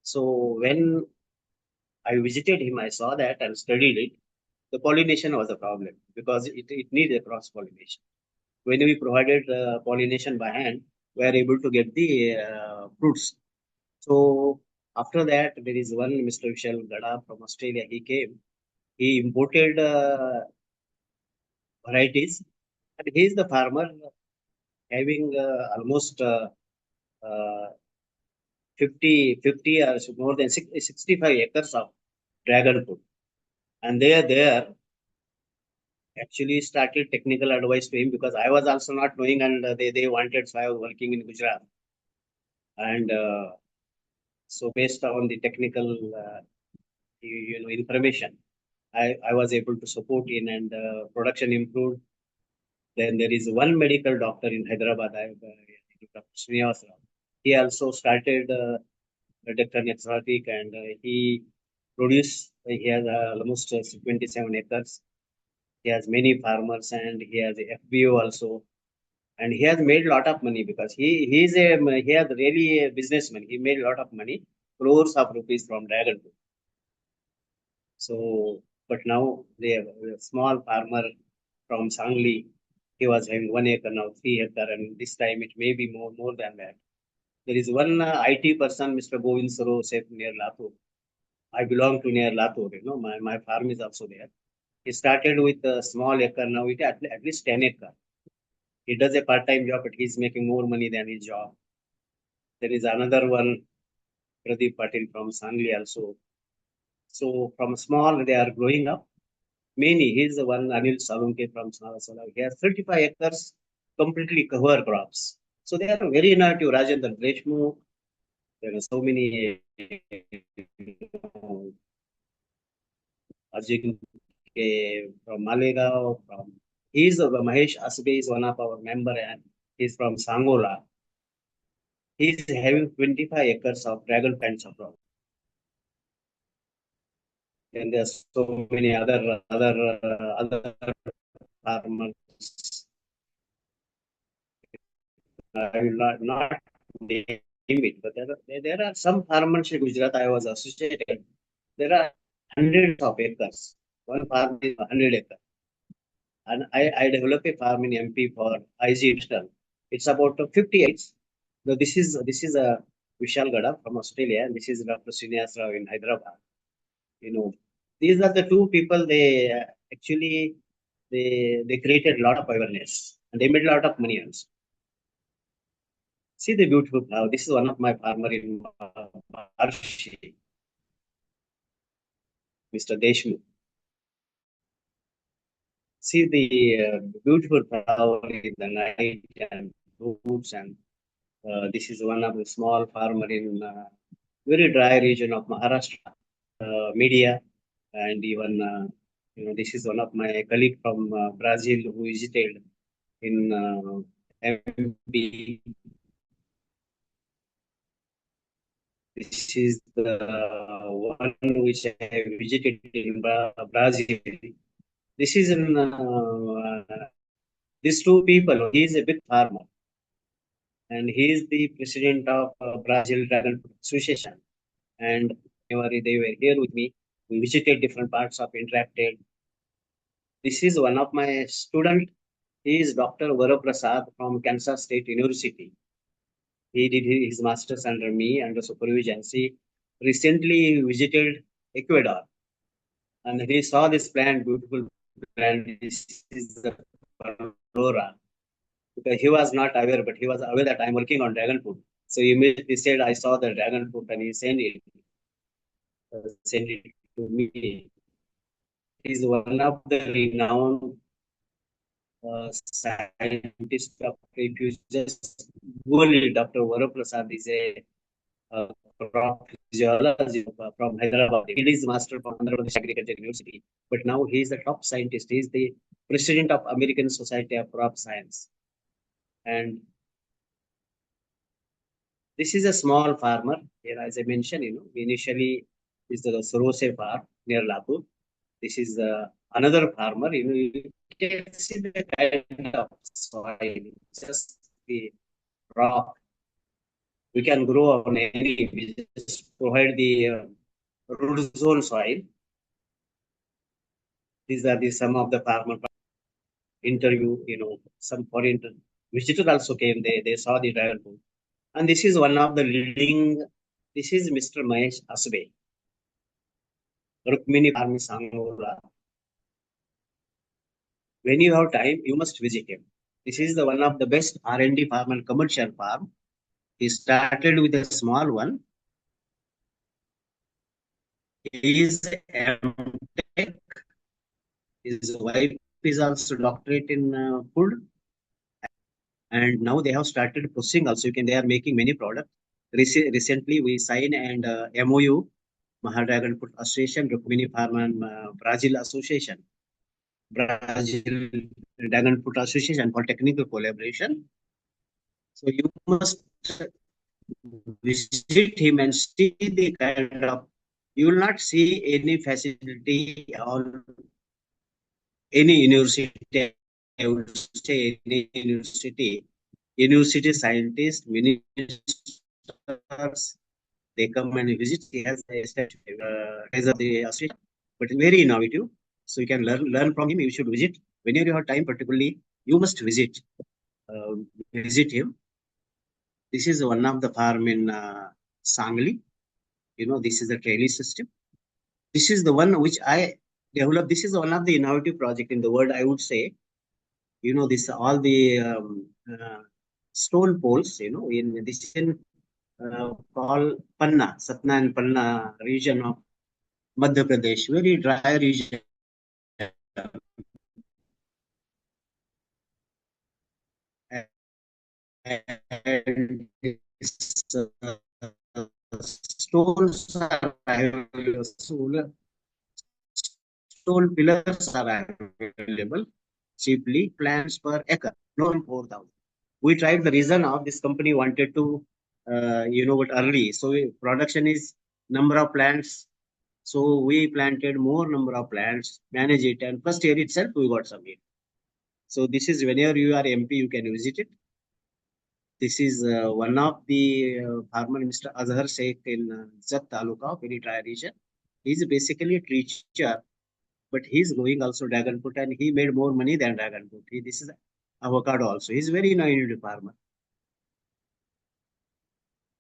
S2: So when I visited him, I saw that and studied it. The pollination was a problem because it needs a cross pollination. When we provided pollination by hand, we are able to get the fruits. So after that, there is one Mr. Vishal Gada from Australia. He came. He imported varieties, and he is the farmer having almost uh, 50 or more than 65 acres of dragon fruit. And they are there actually started technical advice to him because I was also not knowing, and they wanted, so I was working in Gujarat. And so based on the technical information, I was able to support in, and production improved. Then there is one medical doctor in Hyderabad, Dr. Srinivas Rao. He also started Dr. Exotic, and he produced. He has almost 27 acres. He has many farmers, and he has a FBO also. And he has made a lot of money because he has really a businessman. He made a lot of money, crores of rupees from dragon fruit. So, but now they have a small farmer from Sangli. He was having 1 acre, now 3 acre, and this time it may be more than that. There is one IT person, Mr. Govind Saro, near Latur. I belong to near Latur. My farm is also there. He started with a small acre. Now it at least 10 acre. He does a part-time job, but he's making more money than his job. There is another one, Pradeep Patil from Sangli also. So from small, they are growing up. Many. He's the one, Anil Salunke from Sarasala. He has 35 acres, completely cover crops. So they are very innovative. Rajendra Deshmukh. There are so many. Ajit from Malegaon. Mahesh Asbe is one of our member, and he's from Sangola. He's having 25 acres of dragon plants abroad. And there's so many other farmers. I will not name it, but there are some farmers in Gujarat I was associated. There are hundreds of acres. One farm is 100 acres. And I developed a farm in MP for IG International. It's about 50 acres. Now this is a Vishal Gada from Australia, and this is Dr. Srinivas Rao in Hyderabad. You know, these are the two people. They actually they created a lot of awareness and they made a lot of money also. See the beautiful flower. This is one of my farmer in Marshi, Mr. Deshmukh. See the beautiful flower in the night and fruits, and this is one of the small farmer in very dry region of Maharashtra. Media, and even this is one of my colleague from Brazil who visited in MP. This is the one which I visited in Brazil. This is in these two people. He is a big farmer, and he is the president of Brazil Dragon Fruit Association. And whenever they were here with me, we visited different parts of interacted. This is one of my student. He is Dr. Varaprasad from Kansas State University. He did his master's under me under supervision. He recently visited Ecuador and he saw this plant, beautiful plant. This is the Aurora. Because he was not aware, but he was aware that I'm working on dragon fruit. So he said, I saw the dragon fruit and he sent it to me. He's one of the renowned scientists. If you just Google it, Dr. Varaprasad is a crop physiologist from Hyderabad. He is master from Andhra Pradesh Agriculture University, but now he is the top scientist. He is the president of American Society of Crop Science. And this is a small farmer. Here, as I mentioned, initially is the Sorose farm near Lapur. This is another farmer. You can see the kind of soil, just the rock. We can grow on any. We just provide the root zone soil. These are some of the farmer interview. Some foreign visitors also came. They saw the dragon fruit. And this is one of the leading. This is Mr. Mahesh Asbe. Rukmini Farm in Sangola. When you have time, you must visit him. This is the one of the best R&D farm and commercial farm. He started with a small one. He is MTech. His wife is also doctorate in food. And now they have started processing also. They are making many products. Recently, we signed and MOU, Mahadragon Food Association, Rukmini Farm and Brazil Association. Brazil Dragon Fruit Association for technical collaboration. So you must visit him and see the kind of, you will not see any facility or any university, I would say any university scientists, ministers, they come and visit. He has a of the association, but very innovative. So you can learn from him. You should visit whenever you have time. Particularly, you must uh, visit him. This is one of the farm in Sangli. This is the trellis system. This is the one which I developed. This is one of the innovative project in the world, I would say. This all the stone poles. In this called Panna, Satna and Panna region of Madhya Pradesh, very dry region. And stones are available. Stone pillars are available cheaply. Plants per acre, no 4,000. We tried the reason of this company wanted to, what early. So production is number of plants. So we planted more number of plants, manage it, and first year itself we got some yield. So this is whenever you are MP, you can visit it. This is one of the farmer, Mr. Azhar Sheikh in Zat Taluka of Eritrea region. He's basically a teacher, but he's growing also dragon fruit, and he made more money than dragon fruit. This is avocado also. He's very innovative farmer.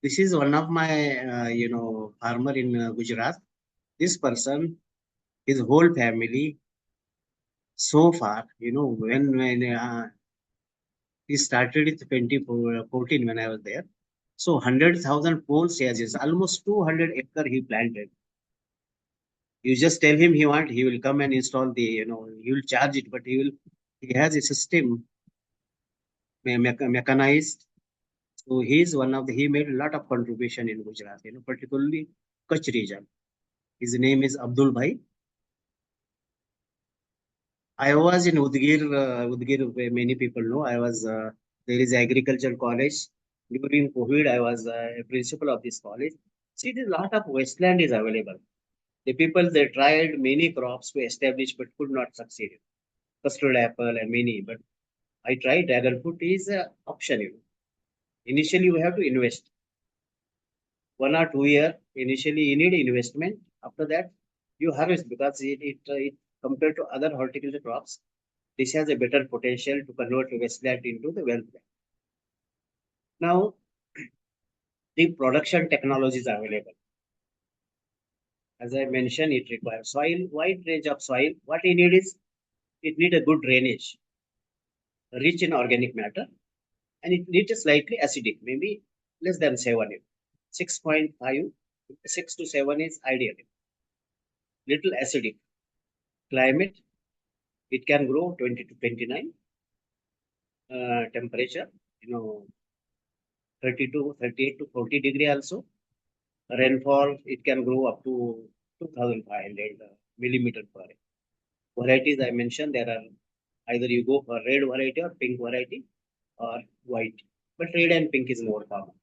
S2: This is one of my, farmer in Gujarat. This person, his whole family, so far, when he started it 2014 when I was there. So 100,000 poles he has, almost 200 acre he planted. You just tell him he will come and install he will charge it, but he has a system mechanized. So he made a lot of contribution in Gujarat, particularly Kutch region. His name is Abdul Bhai. I was in Udgir, where many people know. There is agriculture college. During COVID, I was a principal of this college. See, a lot of wasteland is available. The people, they tried many crops to establish, but could not succeed. Custard apple and many, but I tried dragon fruit is an option. Initially, we have to invest 1 or 2 years. Initially, you need investment. After that, you harvest because it compared to other horticulture crops, this has a better potential to convert wasteland into the wealth. Now, the production technologies are available. As I mentioned, it requires soil, wide range of soil. What you need is it need a good drainage, rich in organic matter, and it needs a slightly acidic, maybe less than 7. 6.5, 6 to 7 is ideal. Little acidic climate, it can grow 20 to 29. Temperature, 30 to 38 to 40 degree also. Rainfall, it can grow up to 2,500 millimeter per year. Varieties I mentioned, there are either you go for red variety or pink variety or white, but red and pink is more common.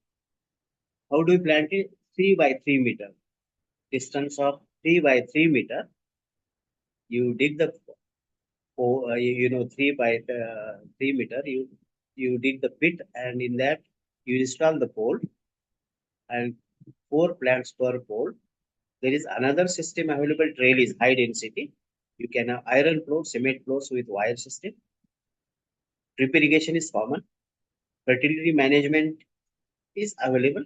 S2: How do you plant it? 3 by 3 meter. Distance of 3 by 3 meter. You dig the, 3 by 3 meter. You dig the pit, and in that you install the pole and 4 plants per pole. There is another system available. Trail is high density. You can have iron floors, cement floors with wire system. Drip irrigation is common. Fertility management is available.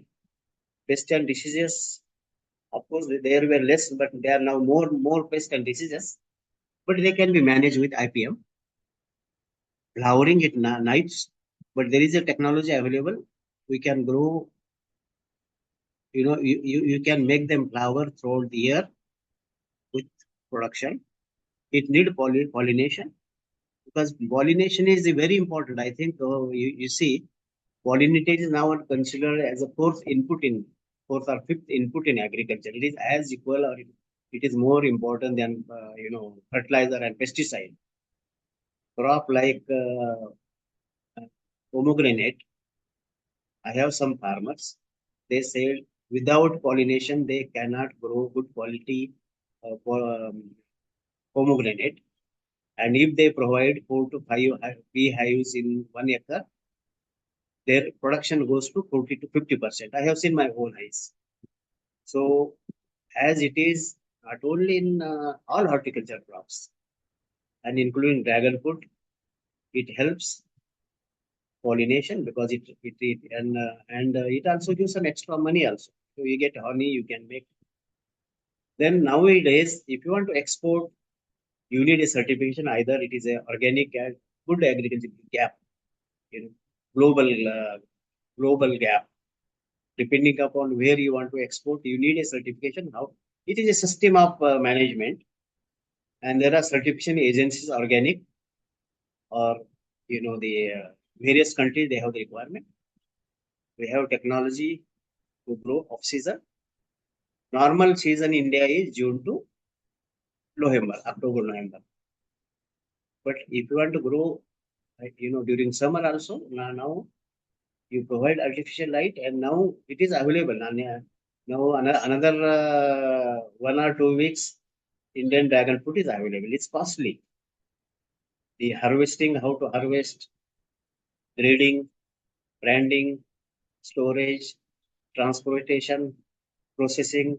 S2: Pest and diseases, of course, there were less, but there are now more pest and diseases. But they can be managed with IPM. Flowering at nights, but there is a technology available. We can grow. You can make them flower throughout the year with production. It need pollination, because pollination is very important. I think you see, pollination is now considered as a fourth or fifth input in agriculture. It is as equal, or it is more important than fertilizer and pesticide. Crop like pomegranate. I have some farmers. They say without pollination they cannot grow good quality pomegranate. And if they provide 4 to 5 beehives in 1 acre, their production goes to 40 to 50%. I have seen my own eyes. So, as it is not only in all horticulture crops and including dragon fruit, it helps pollination because it also gives some extra money also. So you get honey, you can make. Then nowadays, if you want to export, you need a certification. Either it is a organic and good agriculture gap, you know, global gap. Depending upon where you want to export, you need a certification. Now it is a system of management, and there are certification agencies, organic, or the various countries, they have the requirement. We have technology to grow off season. Normal season in India is June to November, October, November. But if you want to grow, during summer also, now you provide artificial light, and now it is available. Now another 1 or 2 weeks, Indian dragon fruit is available. It's costly. The harvesting, how to harvest, grading, branding, storage, transportation, processing,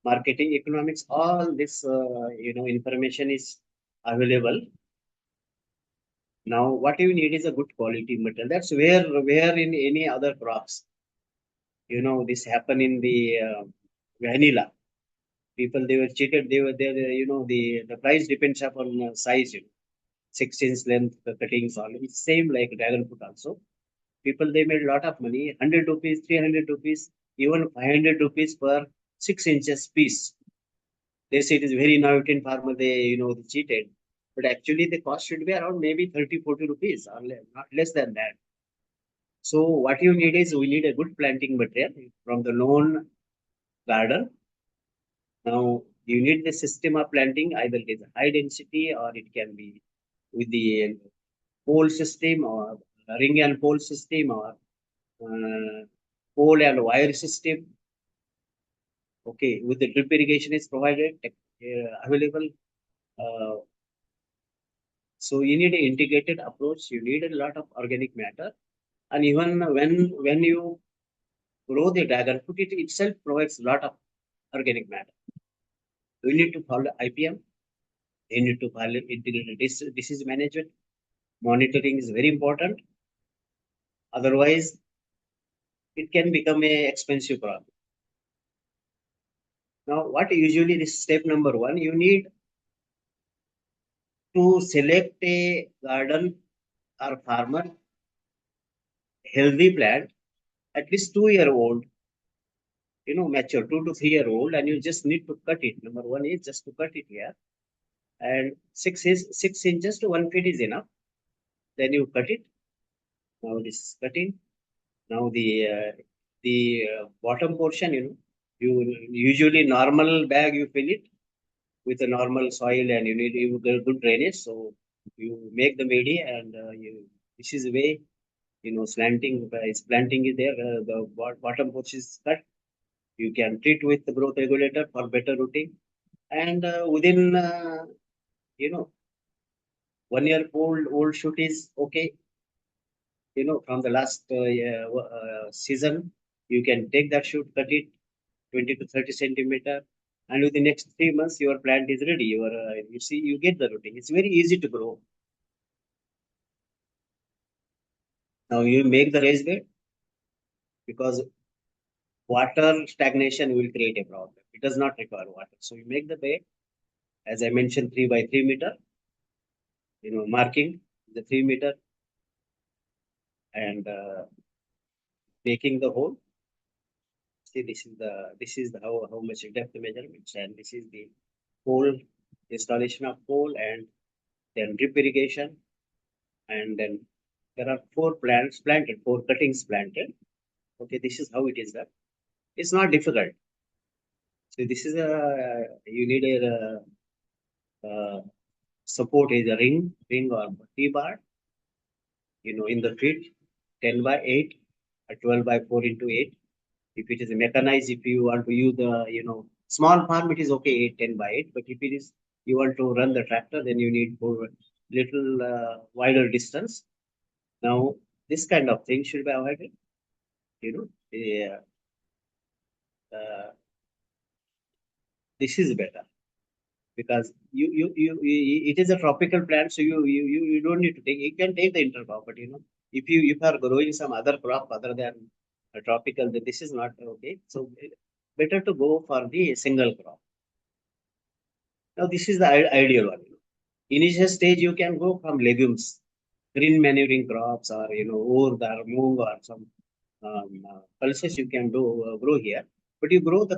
S2: marketing, economics, all this information is available. Now, what you need is a good quality material. That's where in any other crops, this happen in the vanilla. People they were cheated. The price depends upon size. 6 inch length cuttings. All it's same like dragon fruit also. People they made a lot of money. 100 rupees, 300 rupees, even 500 rupees per 6 inches piece. They say it is very innovative farmer. They cheated. But actually, the cost should be around maybe 30, 40 rupees, or not less than that. So what you need is we need a good planting material from the known garden. Now you need the system of planting, either it is high density or it can be with the pole system or ring and pole system or pole and wire system. Okay, with the drip irrigation is provided, available. Uh, so you need an integrated approach. You need a lot of organic matter, and even when you grow the dragon fruit, it itself provides a lot of organic matter. You need to follow IPM. You need to follow integrated disease management. Monitoring is very important. Otherwise, it can become a expensive problem. Now, what usually this step number one, you need to select a garden or farmer healthy plant, at least 2 year old, mature 2 to 3 year old, and you just need to cut it. Number one is just to cut it here, and 6 inches to 1 feet is enough. Then you cut it. Now this is cutting. Now the bottom portion, you usually normal bag you fill it with a normal soil, and you get good drainage. So you make the media, and this is the way slanting is planting is there. The bottom portion is cut. You can treat with the growth regulator for better rooting, and within 1 year old shoot is okay. From the last season, you can take that shoot, cut it 20 to 30 centimeter, and within the next 3 months, your plant is ready. You see, you get the rooting. It's very easy to grow. Now you make the raised bed because water stagnation will create a problem. It does not require water. So you make the bed, as I mentioned, 3 by 3 meter, marking the 3 meter and making the hole. See, this is how much depth measurements, and this is the pole installation of pole, and then drip irrigation, and then there are 4 plants planted, 4 cuttings planted. Okay, this is how it is done. It's not difficult. So this is you need a support is a ring or T-bar, in the feet, 10 by 8, 12 by 4 into 8. If it is mechanized, if you want to use the, small farm, it is okay, 8, 10 by 8. But if it is, you want to run the tractor, then you need for little wider distance. Now, this kind of thing should be avoided. This is better because it is a tropical plant, so you don't need to take. You can take the intercrop, but if you are growing some other crop other than a tropical, then this is not okay. So better to go for the single crop. Now this is the ideal one. Initial stage you can go from legumes, green manuring crops, or urd or moong or some pulses you can do grow here. But you grow the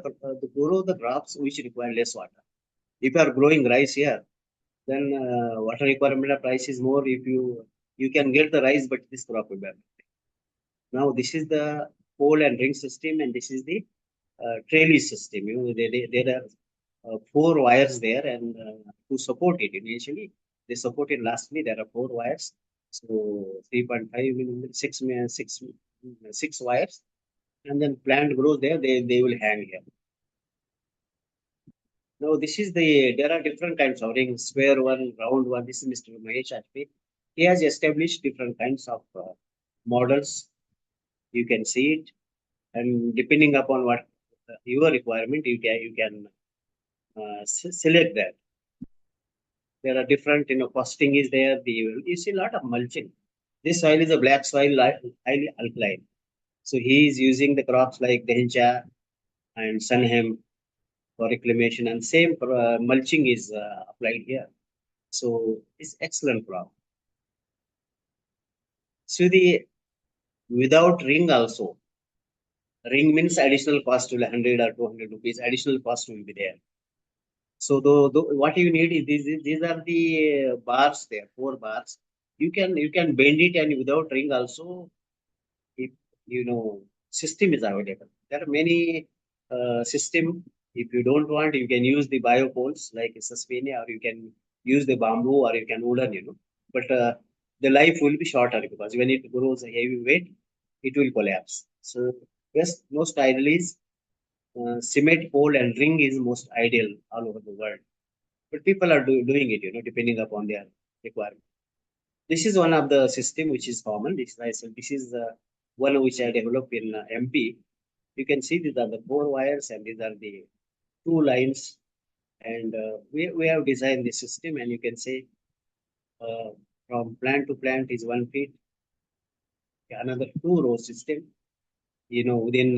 S2: crops which require less water. If you are growing rice here, then water requirement of rice is more. If you can get the rice, but this crop will be affected. Now this is the pole and ring system, and this is the trellis system. There are 4 wires there, and to support it initially, they support it lastly. There are 4 wires, so 3.5 millimeter, 6 wires, and then plant grows there. They will hang here. Now this is there are different kinds of rings, square one, round one. This is Mr. Mahesh Ajpi. He has established different kinds of models You can see it, and depending upon what your requirement, you can select that. There are different, costing is there. You see a lot of mulching. This soil is a black soil, highly alkaline. So he is using the crops like Dhencha and Sunham for reclamation, and same mulching is applied here. So it's excellent crop. So the without ring also, ring means additional cost will 100 or 200 rupees. Additional cost will be there. So what you need is these are the bars there, 4 bars. You can bend it, and without ring also, if system is available. There are many system. If you don't want, you can use the bio poles like Suspenia, or you can use the bamboo, or you can wooden. But the life will be shorter, because when it grows a heavy weight, it will collapse. So yes, most ideal is cement pole and ring is most ideal all over the world. But people are doing it, depending upon their requirement. This is one of the system which is common. This is one which I developed in MP. You can see these are the 4 wires, and these are the 2 lines. And we have designed this system, and you can say uh, from plant to plant is 1 feet. Another 2 row system. Within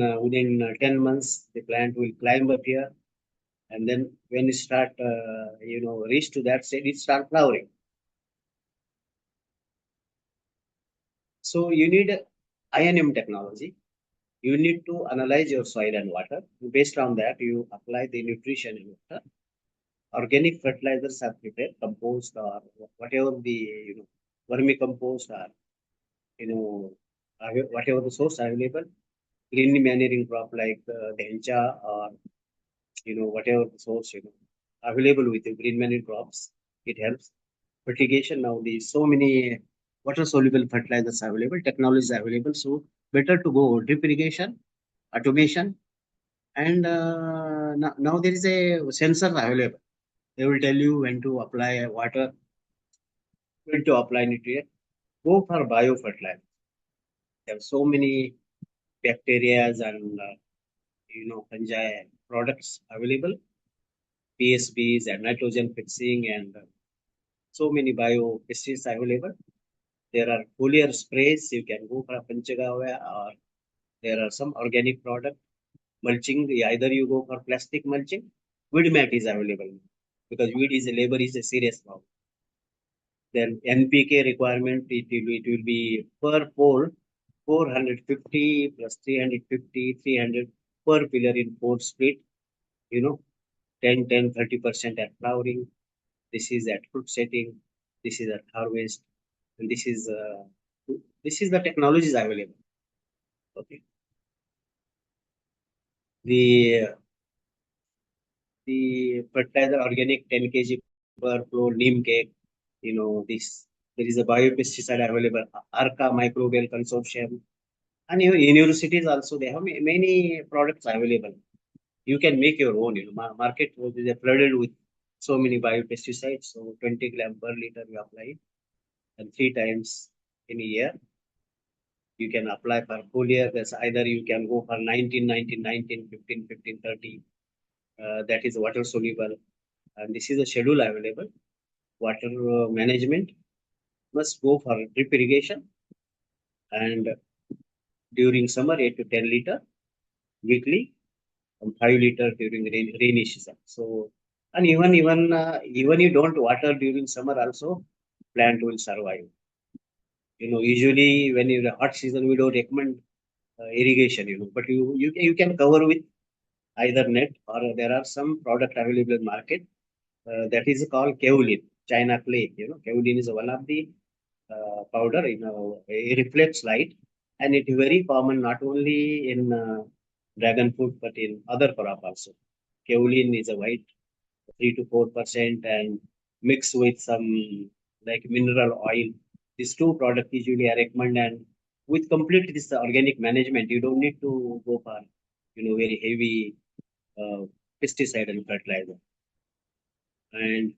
S2: 10 months, the plant will climb up here, and then when it start, reach to that stage, it start flowering. So you need INM technology. You need to analyze your soil and water. Based on that, you apply the nutrition in water. Organic fertilizers are prepared, compost or whatever the vermicompost, or whatever the source available. Green manuring crop like dhencha, or whatever the source available with the green manure crops. It helps. Fertigation, now the so many water soluble fertilizers available, technologies available. So better to go drip irrigation, automation, and now there is a sensor available. They will tell you when to apply water, when to apply nutrient. Go for biofertilizer. There are so many bacteria and fungi products available, PSBs and nitrogen fixing, and so many biopesticides available. There are foliar sprays. You can go for Panchagava, or there are some organic product mulching. Either you go for plastic mulching, weed mat is available, because weed is a labor is a serious problem. Then NPK requirement, it will be per pole 450 plus 350, 300 per pillar in 4 split, you know, 10, 30% at flowering. This is at fruit setting. This is at harvest. And this is the technologies available. Okay. The fertilizer organic 10 kg per floor neem cake. This there is a biopesticide available, Arca Microbial Consortium, and universities also they have many products available. You can make your own. Market is flooded with so many biopesticides. So 20 gram per liter you apply it, and 3 times in a year. You can apply for full year. That's either you can go for 19, 19, 19, 15, 15, 30. That is water soluble, and this is a schedule available. Water management must go for drip irrigation, and during summer 8 to 10 liter weekly, and 5 liter during rainy season. So, and even you don't water during summer also, plant will survive. Usually when in the hot season we don't recommend irrigation. But you can cover with either net, or there are some product available in market that is called kaolin, China clay. Kaolin is one of the powder. It reflects light, and it is very common not only in dragon fruit but in other crop also. Kaolin is a white 3 to 4%, and mixed with some like mineral oil. These two products usually I recommend, and with complete this organic management, you don't need to go for very heavy pesticide and fertilizer. And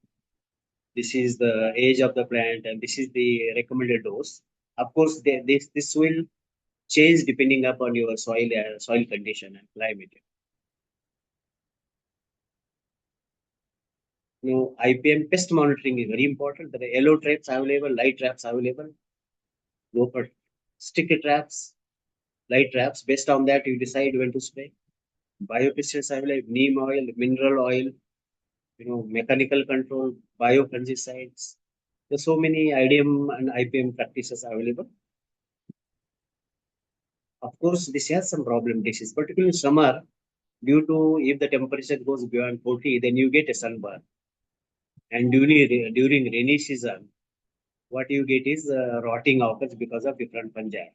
S2: this is the age of the plant, and this is the recommended dose. Of course, this will change depending upon your soil condition and climate. IPM pest monitoring is very important. There are yellow traps available, light traps available. Go for sticky traps, light traps. Based on that, you decide when to spray. Biopesticides available, neem oil, mineral oil, mechanical control, biofungicides. There's so many IDM and IPM practices available. Of course, this has some problem disease, particularly in summer, due to if the temperature goes beyond 40, then you get a sunburn. And during rainy season, what you get is rotting occurs because of different fungi.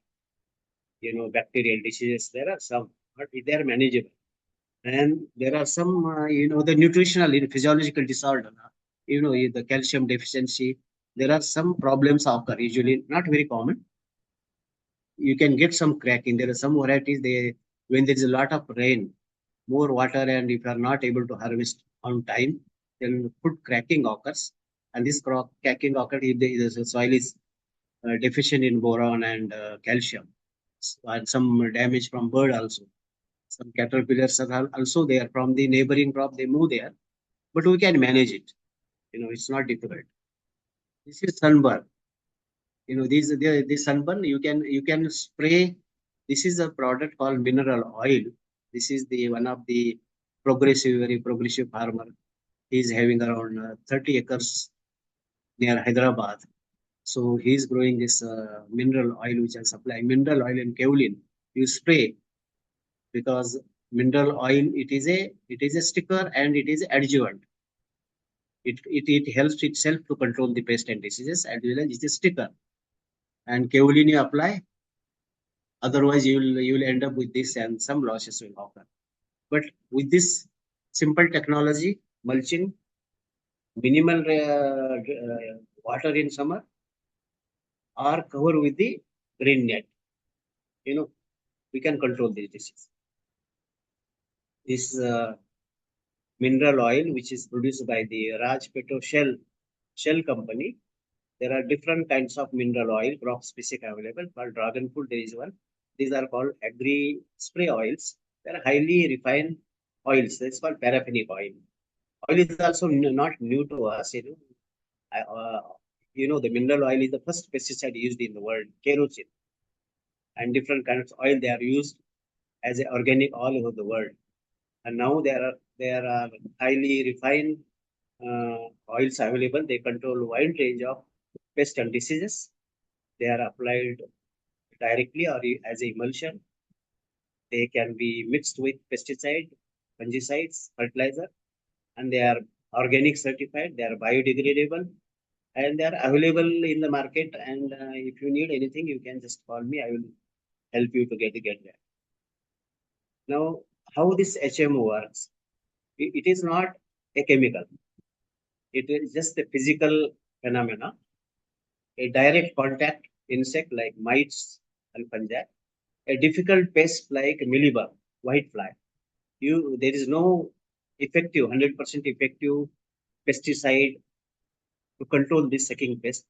S2: Bacterial diseases, there are some, but they are manageable. And there are some, the nutritional, physiological disorder, the calcium deficiency. There are some problems occur, usually not very common. You can get some cracking. There are some varieties, when there is a lot of rain, more water, and if you are not able to harvest on time, then food cracking occurs. And this cracking occurs if the soil is deficient in boron and calcium, and some damage from bird also. Some caterpillars are also there from the neighboring crop. They move there, but we can manage it. It's not difficult. This is sunburn. This sunburn you can spray. This is a product called mineral oil. This is the one of the very progressive farmer. He is having around 30 acres near Hyderabad. So he is growing this mineral oil which I supply. Mineral oil and kaolin you spray, because mineral oil it is a sticker and it is adjuvant. It helps itself to control the pest and diseases, as well as it's a sticker. And kaolin you apply, otherwise you will end up with this and some losses will occur. But with this simple technology, mulching, minimal water in summer, or cover with the green net, we can control this disease. This mineral oil, which is produced by the Raj Petro Shell company. There are different kinds of mineral oil, crop specific available. For dragon fruit, there is one. These are called agri spray oils. They are highly refined oils. That's called paraffinic oil. Oil is also not new to us. The mineral oil is the first pesticide used in the world, kerosene, and different kinds of oil they are used as an organic all over the world. And now there are highly refined oils available. They control a wide range of pests and diseases. They are applied directly or as a emulsion. They can be mixed with pesticide, fungicides, fertilizer, and they are organic certified. They are biodegradable, and they are available in the market. And if you need anything, you can just call me. I will help you to get there. Now, how this HMO works? It is not a chemical. It is just a physical phenomena. A direct contact insect like mites and fungi, a difficult pest like mealybug, whitefly. There is no 100% effective pesticide to control this sucking pest.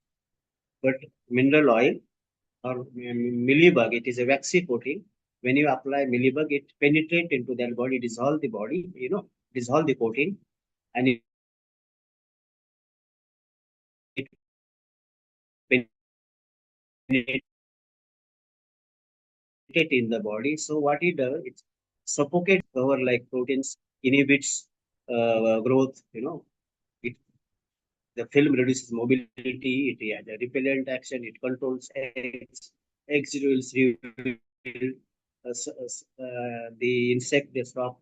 S2: But mineral oil or mealybug, it is a waxy coating. When you apply mealybug, it penetrates into their body, dissolve the body, dissolve the coating, and it penetrates in the body. So what it does, it suffocates cover like proteins, inhibits growth. It, the film reduces mobility. It has a repellent action. It controls eggs. Eggs will the insect they stop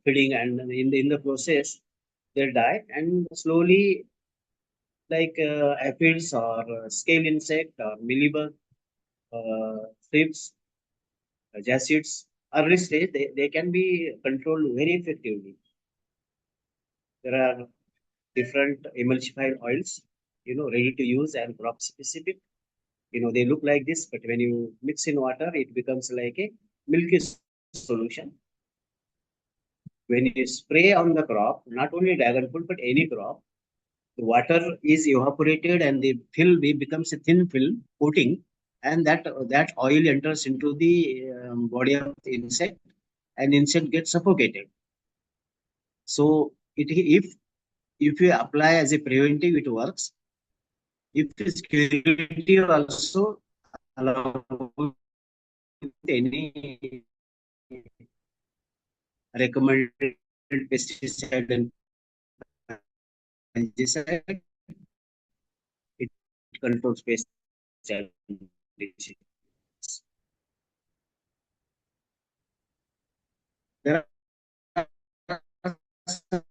S2: feeding, and in the process they die, and slowly, like aphids or scale insect or mealybug, thrips, jacids, early stage, they can be controlled very effectively. There are different emulsified oils, ready to use and crop specific. They look like this, but when you mix in water, it becomes like a milky solution. When you spray on the crop, not only dragon fruit, but any crop, the water is evaporated and the film becomes a thin film coating. and that oil enters into the body of the insect, and insect gets suffocated. So if you apply as a preventive, it works. If it's curative also, along with any recommended pesticide and fungicide, it controls pest and disease. There are some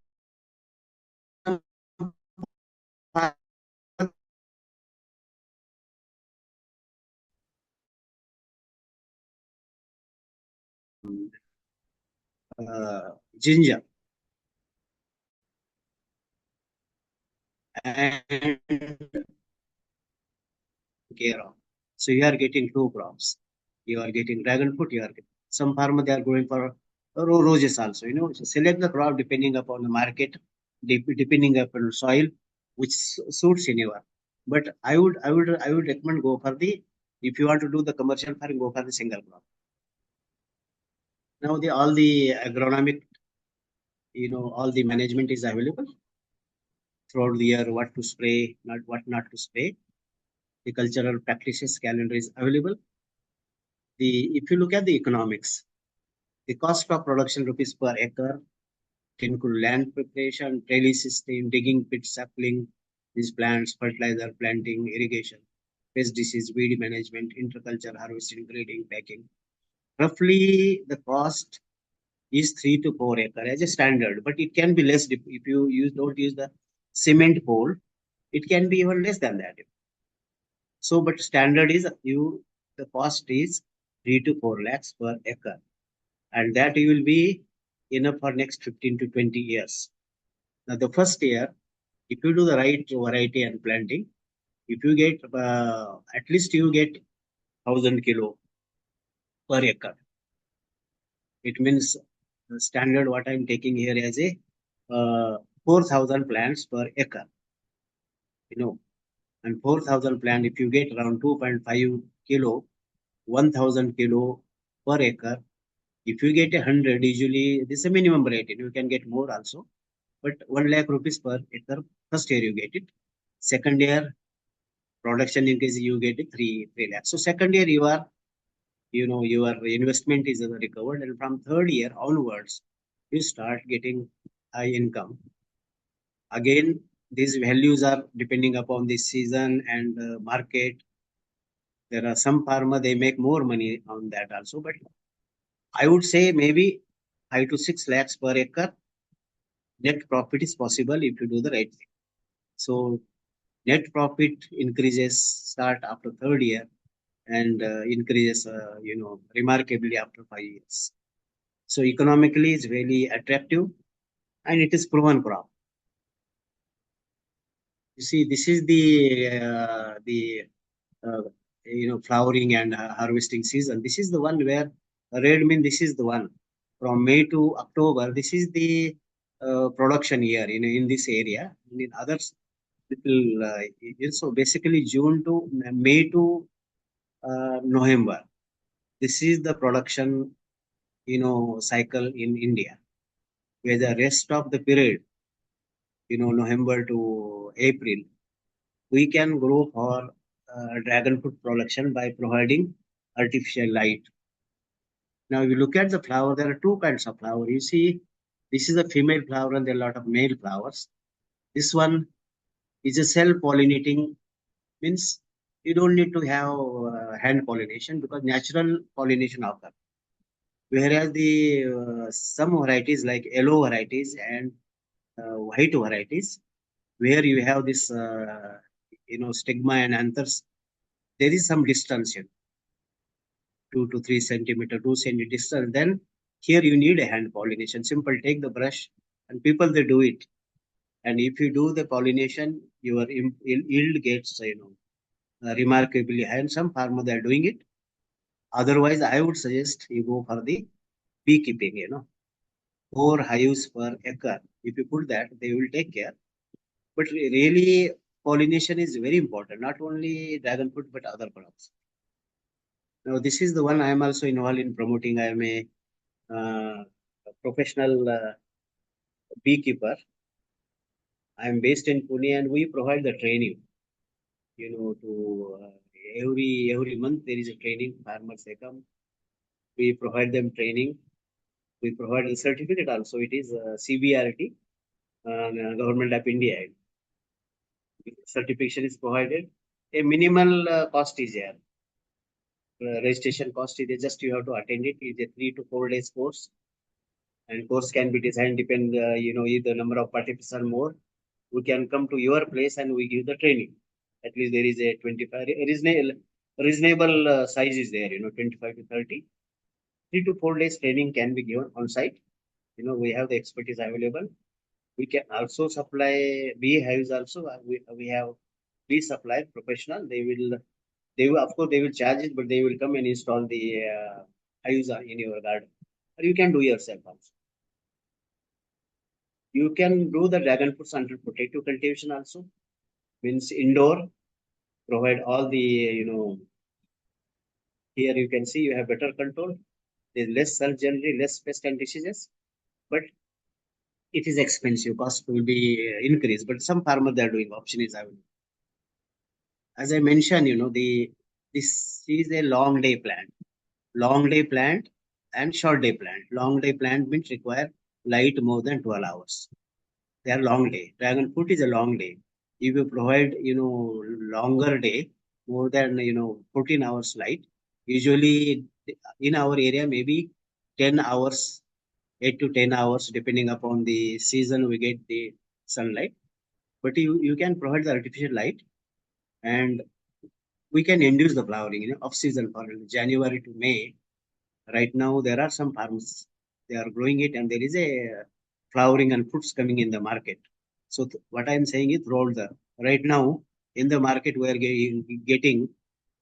S2: ginger and care of. So you are getting two crops. You are getting dragon fruit. You are getting, some farmer they are going for roses also. So select the crop depending upon the market, depending upon soil, which suits anyone. But I would recommend go for the, if you want to do the commercial farming, go for the single crop. Now the all the agronomic, all the management is available throughout the year. What to spray, not to spray. The cultural practices calendar is available. If you look at the economics, the cost of production rupees per acre can include land preparation, trellis system, digging pit, sapling, these plants, fertilizer, planting, irrigation, pest disease, weed management, interculture, harvesting, grading, packing. Roughly, the cost is 3 to 4 acre as a standard, but it can be less if you don't use the cement pole. It can be even less than that. So, but standard is the cost is 3 to 4 lakhs per acre, and that you will be enough for next 15 to 20 years. Now, the first year, if you do the right variety and planting, if you get at least you get 1,000 kilo per acre. It means the standard what I'm taking here as a 4,000 plants per acre. And 4,000 plant, if you get around 2.5 kilo, 1,000 kilo per acre. If you get 100, usually this is a minimum rate. You can get more also, but 1 lakh rupees per acre. First year you get it. Second year production increase, you get it 3 lakhs. So second year your investment is recovered, and from third year onwards you start getting high income. Again, these values are depending upon the season and market. There are some farmer they make more money on that also, but I would say maybe 5 to 6 lakhs per acre net profit is possible if you do the right thing. So net profit increases start after third year and increases remarkably after 5 years. So economically it's really attractive, and it is proven crop. You see, this is the flowering and harvesting season. This is the one where red mean this is the one from May to October. This is the production year in this area. In others, little so basically June to May to November. This is the production cycle in India, where the rest of the period, November to April, we can grow for dragon fruit production by providing artificial light. Now, if you look at the flower, there are two kinds of flower. You see, this is a female flower and there are a lot of male flowers. This one is a self-pollinating, means you don't need to have hand pollination because natural pollination occurs. Whereas the some varieties like yellow varieties and white varieties, where you have this stigma and anthers, there is some distance, 2 to 3 centimeter, 2 centimeter distance. Then here you need a hand pollination. Simple, take the brush, and people they do it. And if you do the pollination, your yield gets remarkably high. And some farmers they are doing it. Otherwise, I would suggest you go for the beekeeping. 4 hives per acre. If you put that, they will take care. But really, pollination is very important. Not only dragon fruit, but other crops. Now, this is the one I am also involved in promoting. I am a professional beekeeper. I am based in Pune, and we provide the training. To every month there is a training. Farmers they come. We provide them training. We provide the certificate also. It is CBRT, Government of India. Certification is provided. A minimal cost is there. Registration cost is just you have to attend it. It is a 3 to 4 days course, and course can be designed depend if the number of participants are more. We can come to your place and we give the training. At least there is a 25 reasonable size is there. 25 to 30. 3 to 4 days training can be given on site. We have the expertise available. We can also supply beehives also. We have bee supply professional. They will of course they will charge it, but they will come and install the hives in your garden. Or you can do yourself also. You can do the dragon fruits under protective cultivation also. Means indoor, provide all the here you can see you have better control. There's less surge generally, less pest and diseases, but it is expensive. Cost will be increased. But some farmers they are doing option is available. As I mentioned, this is a long day plant. Long day plant and short day plant. Long day plant means require light more than 12 hours. They are long day. Dragon fruit is a long day. If you provide, longer day, more than, 14 hours light, usually in our area, maybe 10 hours, 8 to 10 hours, depending upon the season, we get the sunlight. But you can provide the artificial light and we can induce the flowering, off season for January to May. Right now, there are some farms, they are growing it and there is a flowering and fruits coming in the market. So what I'm saying is right now in the market we are getting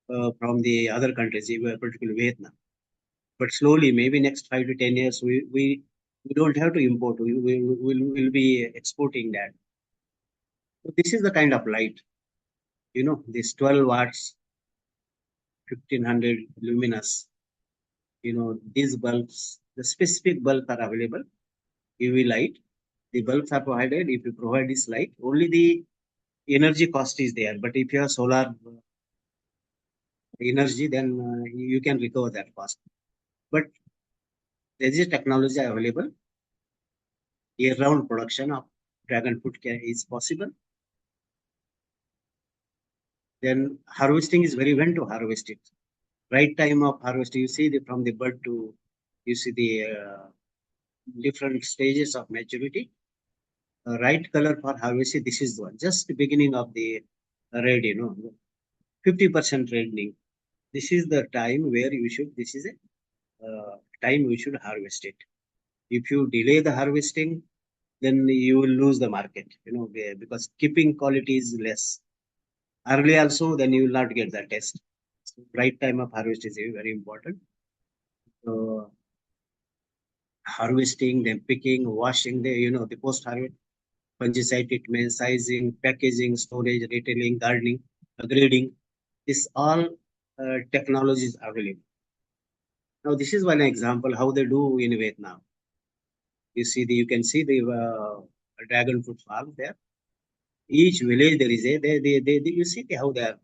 S2: from the other countries, particularly Vietnam. But slowly, maybe next 5 to 10 years, we don't have to import. We'll be exporting that. So this is the kind of light, this 12 watts, 1500 luminous. These bulbs, the specific bulbs are available. UV light. The bulbs are provided. If you provide this light, only the energy cost is there. But if you have solar energy, then you can recover that cost. But there is a technology available. Year-round production of dragon fruit is possible. Then harvesting is very when to harvest it. Right time of harvest, you see from the bud to you see the different stages of maturity. Right color for harvesting, this is the one. Just the beginning of the red, 50% reddening. This is the time where this is a time we should harvest it. If you delay the harvesting, then you will lose the market, because keeping quality is less. Early also, then you will not get the test. So right time of harvest is very important. Harvesting, then picking, washing, the post-harvest, fungicide treatment, sizing, packaging, storage, retailing, gardening, grading. This all technologies available. Now, this is one example how they do in Vietnam. You can see the dragon fruit farm there. Each village there is you see how they are.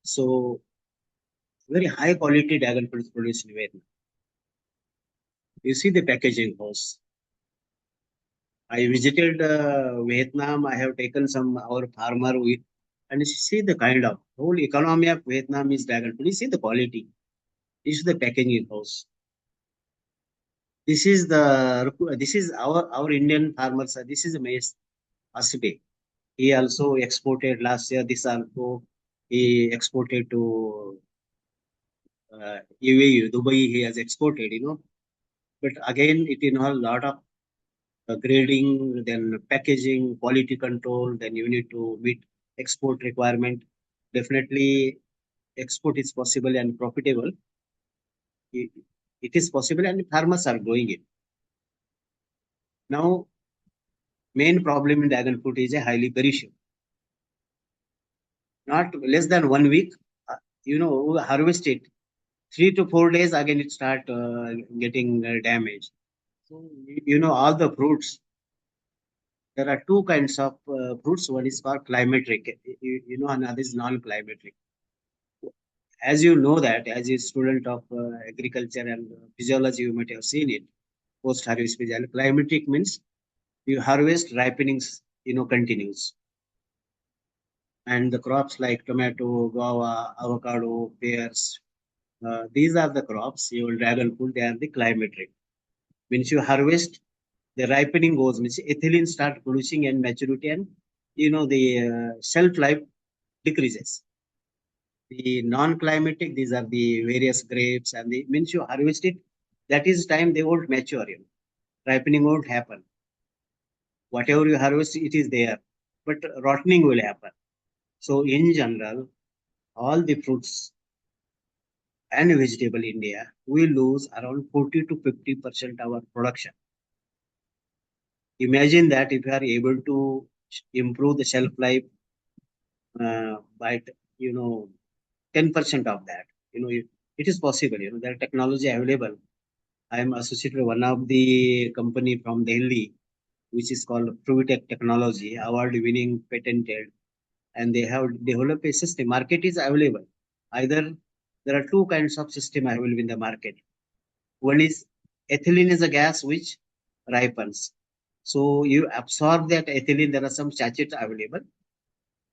S2: So very high quality dragon fruits produced in Vietnam. You see the packaging house. I visited Vietnam. I have taken our farmer with, and you see the kind of whole economy of Vietnam is dragon fruit. You see the quality. This is the packaging house. This is our Indian farmers. This is maize Asibe. He also exported last year. This also he exported to UAE, Dubai. He has exported, But again, it involves a lot of grading, then packaging, quality control. Then you need to meet export requirement. Definitely, export is possible and profitable. It, it is possible, and farmers are growing it. Now, main problem in dragon fruit is a highly perishable. Not less than 1 week, harvest it. 3 to 4 days again it start getting damaged. So all the fruits. There are two kinds of fruits. One is for climatic, another is non-climatic. As you know that, as a student of agriculture and physiology, you might have seen it. Post-harvest physiology. Climatic means you harvest, ripenings, continues. And the crops like tomato, guava, avocado, pears, these are the crops. Your dragon fruit, they are the climatic. Means you harvest, the ripening goes, means ethylene start producing and maturity, and the shelf life decreases. The non-climatic, these are the various grapes, and the means you harvest it, that is time they won't mature. Ripening won't happen. Whatever you harvest, it is there, but rotting will happen. So in general, all the fruits and vegetable India, we lose around 40 to 50% our production. Imagine that if you are able to improve the shelf life by 10% of that, it is possible. There are technology available. I am associated with one of the company from Delhi, which is called Pruvitech Technology, award-winning, patented, and they have developed a system. Market is available. Either there are two kinds of system available in the market. One is ethylene is a gas which ripens. So you absorb that ethylene. There are some sachets available,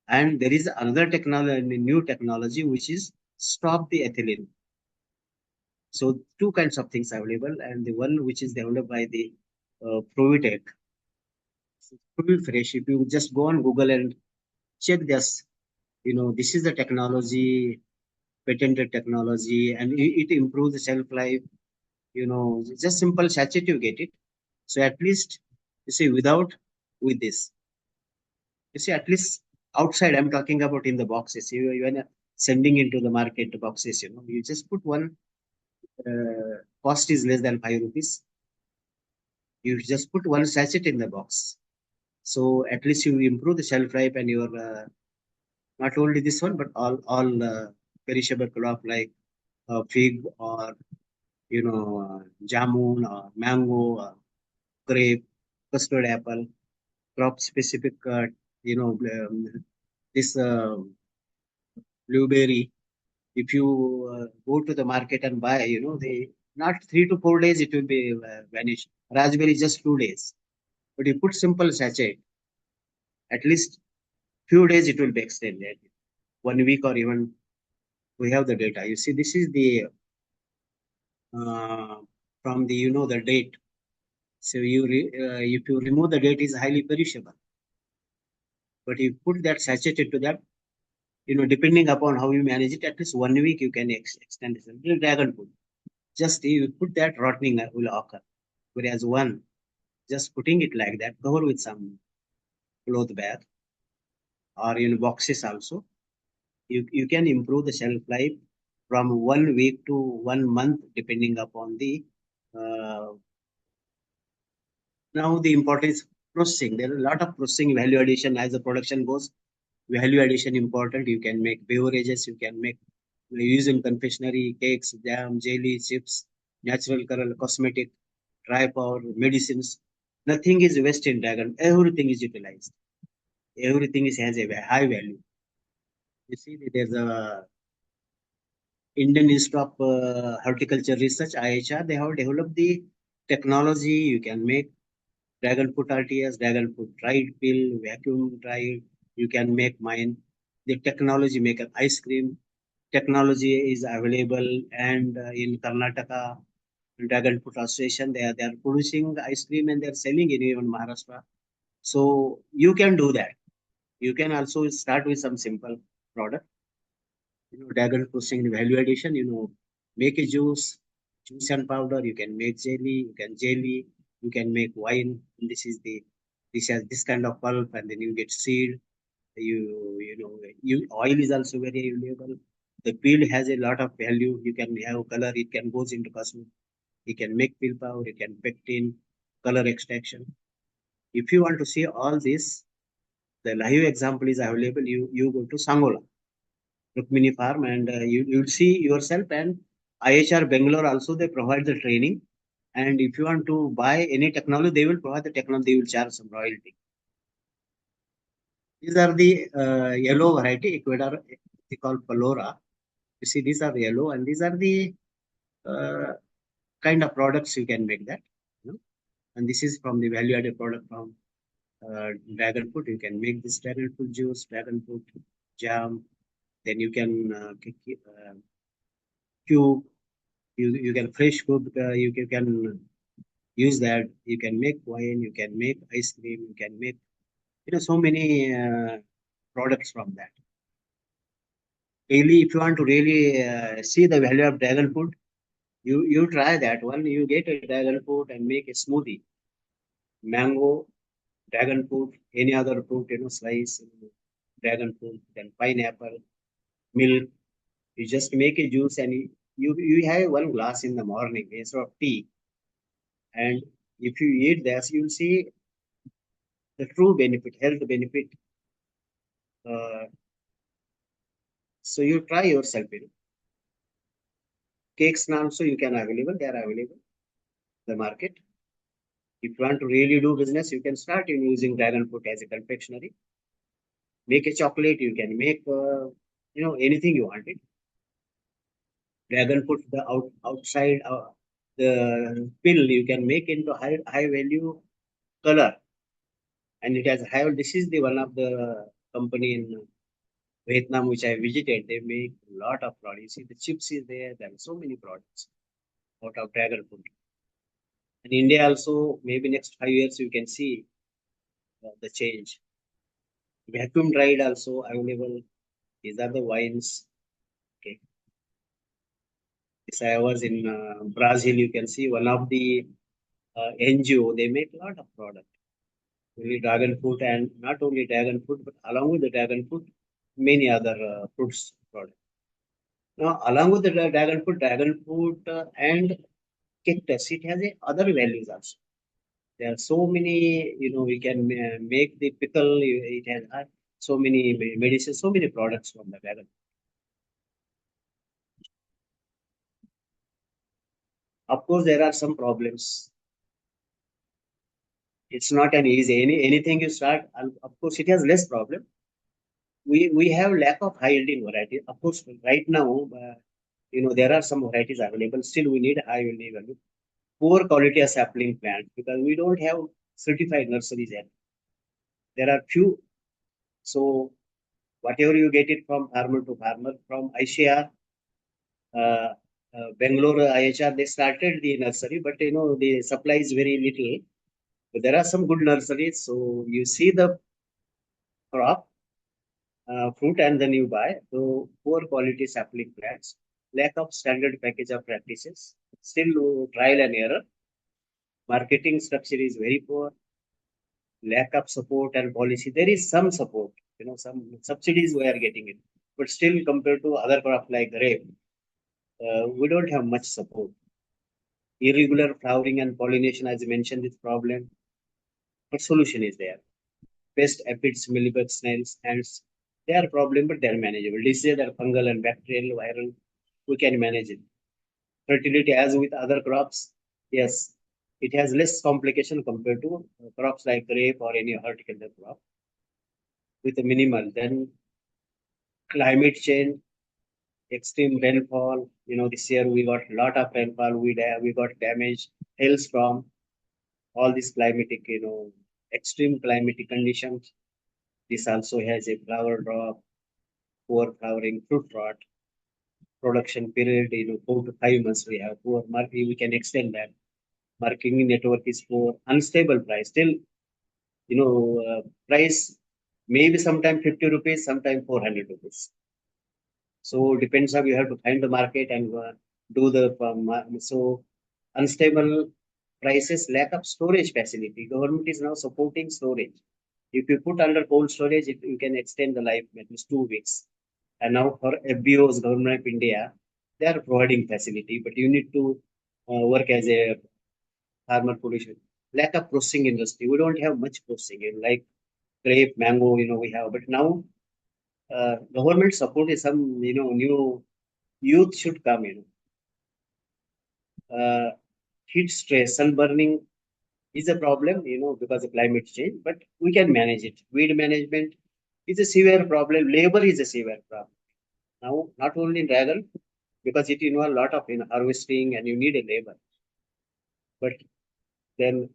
S2: and there is another technology, new technology, which is stop the ethylene. So two kinds of things available, and the one which is developed by the Provitech, Fresh. If you just go on Google and check this, this is the technology, patented technology, and it improves the shelf life. Just simple sachet you get it. So at least you see without with this, you see at least outside. I'm talking about in the boxes. You are sending into the market boxes. You just put one. Cost is less than 5 rupees. You just put one sachet in the box. So at least you improve the shelf life and your not only this one but all perishable crop like fig or jamun or mango or grape, custard apple, crop specific this blueberry. If you go to the market and buy, they not 3 to 4 days it will be vanished. Raspberry just 2 days, but you put simple sachet, at least few days it will be extended, 1 week or even we have the data. You see, this is the from the the date. So if you remove the date, is highly perishable. But you put that sachet into that, depending upon how you manage it, at least 1 week you can extend it. Little dragon fruit. Just you put that, rotting will occur. Whereas one, just putting it like that, cover with some cloth bag or in boxes also, you can improve the shelf life from 1 week to 1 month, depending upon the now the importance processing. There are a lot of processing, value addition as the production goes. Value addition important. You can make beverages. You can make use in confectionery, cakes, jam, jelly, chips, natural color, cosmetic, dry powder, medicines. Nothing is waste in dragon. Everything is utilized. Everything has a high value. You see, there's a Indian Institute of Horticulture Research (IHR). They have developed the technology. You can make dragon fruit RTS, dragon fruit dried peel, vacuum dried. You can make mine. The technology make an ice cream. Technology is available, and in Karnataka, Dragon Fruit Association, they are producing ice cream and they are selling in even Maharashtra. So you can do that. You can also start with some simple product. Dragon fruit value addition. Make a juice and powder. You can make jelly. You can make wine. And this has this kind of pulp, and then you get seed. Oil is also very valuable. The peel has a lot of value. You can have color. It can goes into cosmetic. You can make peel powder. You can pectin, color extraction. If you want to see all this, the live example is available. You go to Sangola, Rukmini Farm, and you'll see yourself. And IHR Bangalore also, they provide the training. And if you want to buy any technology, they will provide the technology, they will charge some royalty. These are the yellow variety, Ecuador, they call Palora. You see, these are yellow, and these are the uh, kind of products you can make that. You know? And this is from the value-added product from dragon fruit. You can make this dragon fruit juice, dragon fruit jam. Then you can cube. You can fresh cook. You can use that. You can make wine. You can make ice cream. You can make so many products from that. Really, if you want to really see the value of dragon fruit, you try that one. You get a dragon fruit and make a smoothie. Mango, dragon fruit, any other fruit, slice, dragon fruit, then pineapple, milk. You just make a juice and you have one glass in the morning instead of tea. And if you eat this, you'll see the true benefit, health benefit. Uh, so you try yourself. Cakes now also you can available. They are available in the market. If you want to really do business, you can start in using dragon fruit as a confectionery. Make a chocolate. You can make anything you want it. Dragon fruit the outside the pill you can make into high value color, and it has high. This is the one of the company in Vietnam which I visited. They make a lot of products. You see the chips is there. There are so many products out of dragon fruit. In India also, maybe next 5 years you can see the change. Vacuum dried also available. These are the wines. Okay. This I was in Brazil. You can see one of the NGO. They make a lot of products. Only dragon fruit, and not only dragon fruit, but along with the dragon fruit, many other fruits products. Now, along with the dragon fruit and cactus, it has other values also. There are so many, we can make the pickle. It has so many medicines, so many products from the dragon. Of course, there are some problems. It's not an easy anything you start. Of course, it has less problem. We have lack of high yielding variety. Of course, right now. There are some varieties available. Still, we need high yielding value. Poor quality of sapling plants because we don't have certified nurseries yet. There are few. So whatever you get it from farmer to farmer, from ICR, uh, Bangalore IHR, they started the nursery, but the supply is very little. But there are some good nurseries. So you see the crop, fruit, and then you buy. So poor quality sapling plants, lack of standard package of practices, still trial and error. Marketing structure is very poor, lack of support and policy. There is some support, some subsidies we are getting it, but still compared to other crops like grape, we don't have much support. Irregular flowering and pollination, as I mentioned, this problem, but solution is there. Pest, aphids, mealybugs, snails, ants, they are a problem, but they are manageable. Disease are fungal and bacterial, viral, we can manage it. Fertility, as with other crops, yes, it has less complication compared to crops like grape or any horticulture crop with a minimal. Then climate change, extreme rainfall. This year we got a lot of rainfall. We got damage, hailstorm, all these climatic, extreme climatic conditions. This also has a flower drop, poor flowering, fruit rot, production period, 4 to 5 months we have poor marketing. We can extend that. Marketing network is poor, unstable price. Still, price maybe sometime 50 rupees, sometime 400 rupees. So depends on you have to find the market and do the so unstable prices, lack of storage facility. Government is now supporting storage. If you put under cold storage, you can extend the life at least 2 weeks. And now for FBOs, Government of India, they are providing facility, but you need to work as a farmer producer. Lack of processing industry. We don't have much processing like grape, mango. We have, but now government support is some new youth should come. uh, heat stress, sunburning is a problem, because of climate change, but we can manage it. Weed management is a severe problem. Labor is a severe problem. Now, not only in dragon, because it involves a lot of harvesting and you need a labor, but then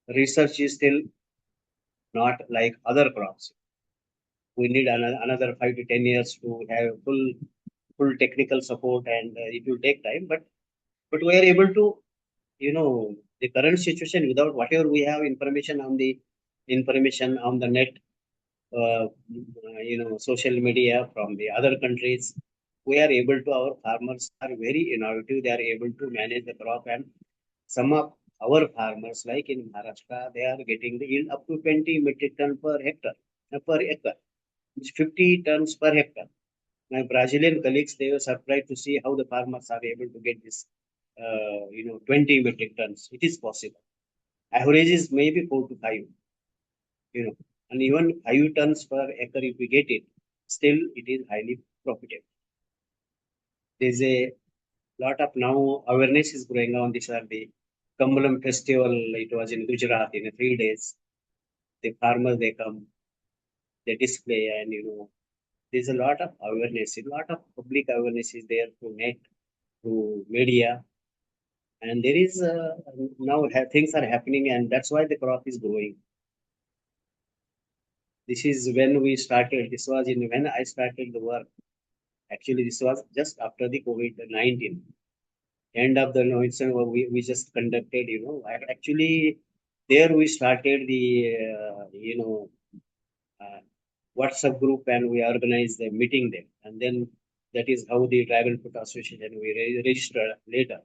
S2: research is still not like other crops. We need another 5 to 10 years to have full technical support, and it will take time. But we are able to, the current situation without whatever we have information on the net, social media from the other countries. We are able to, our farmers are very innovative. They are able to manage the crop, and some of our farmers, like in Maharashtra, they are getting the yield up to 20 metric ton per hectare, per acre. It's 50 tons per hectare. My Brazilian colleagues, they were surprised to see how the farmers are able to get this, 20 metric tons. It is possible. Average is maybe 4 to 5, you know, and even 5 tons per acre, if we get it, still it is highly profitable. There's a lot of now awareness is growing on this. Are the Kambalam festival, it was in Gujarat in 3 days. The farmers, they come, they display, and there's a lot of awareness, a lot of public awareness is there through net, through media, and there is now things are happening, and that's why the crop is growing. This is when we started. This was in when I started the work. Actually, this was just after the COVID-19. End of the November, we just conducted, actually, there we started the, uh, WhatsApp group, and we organized the meeting there. And then that is how the Dragon Fruit Association we registered later.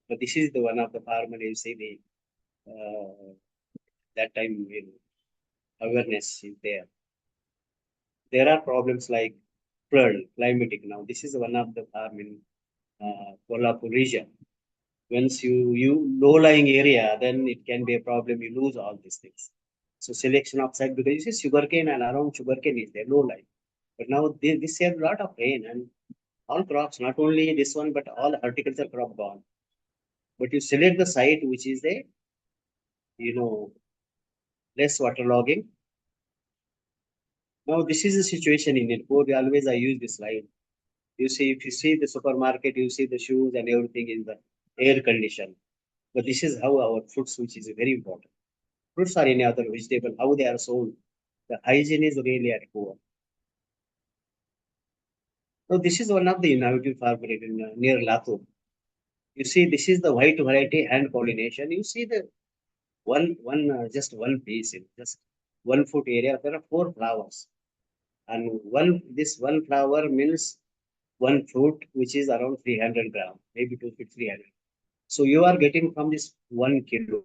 S2: But this is the one of the farmer, you see the, that time, awareness is there. There are problems like flood, climatic now. This is one of the farm in Kolhapur region. Once you low-lying area, then it can be a problem. You lose all these things. So selection of site, because you see sugarcane and around sugarcane is there, low-lying. But now this have a lot of rain, and all crops, not only this one, but all horticulture crop gone. But you select the site which is the, you know, less waterlogging. Now this is the situation in it. Always I use this slide. You see, if you see the supermarket, you see the shoes and everything in the air condition. But this is how our fruits, which is very important. Fruits or any other vegetable, how they are sold. The hygiene is really at poor. So this is one of the innovative farmer in near Latur. You see, this is the white variety hand pollination. You see the just one piece in just 1 foot area. There are 4 flowers, and one flower means one fruit, which is around 300 gram, maybe 2 feet 300. So you are getting from this 1 kilo.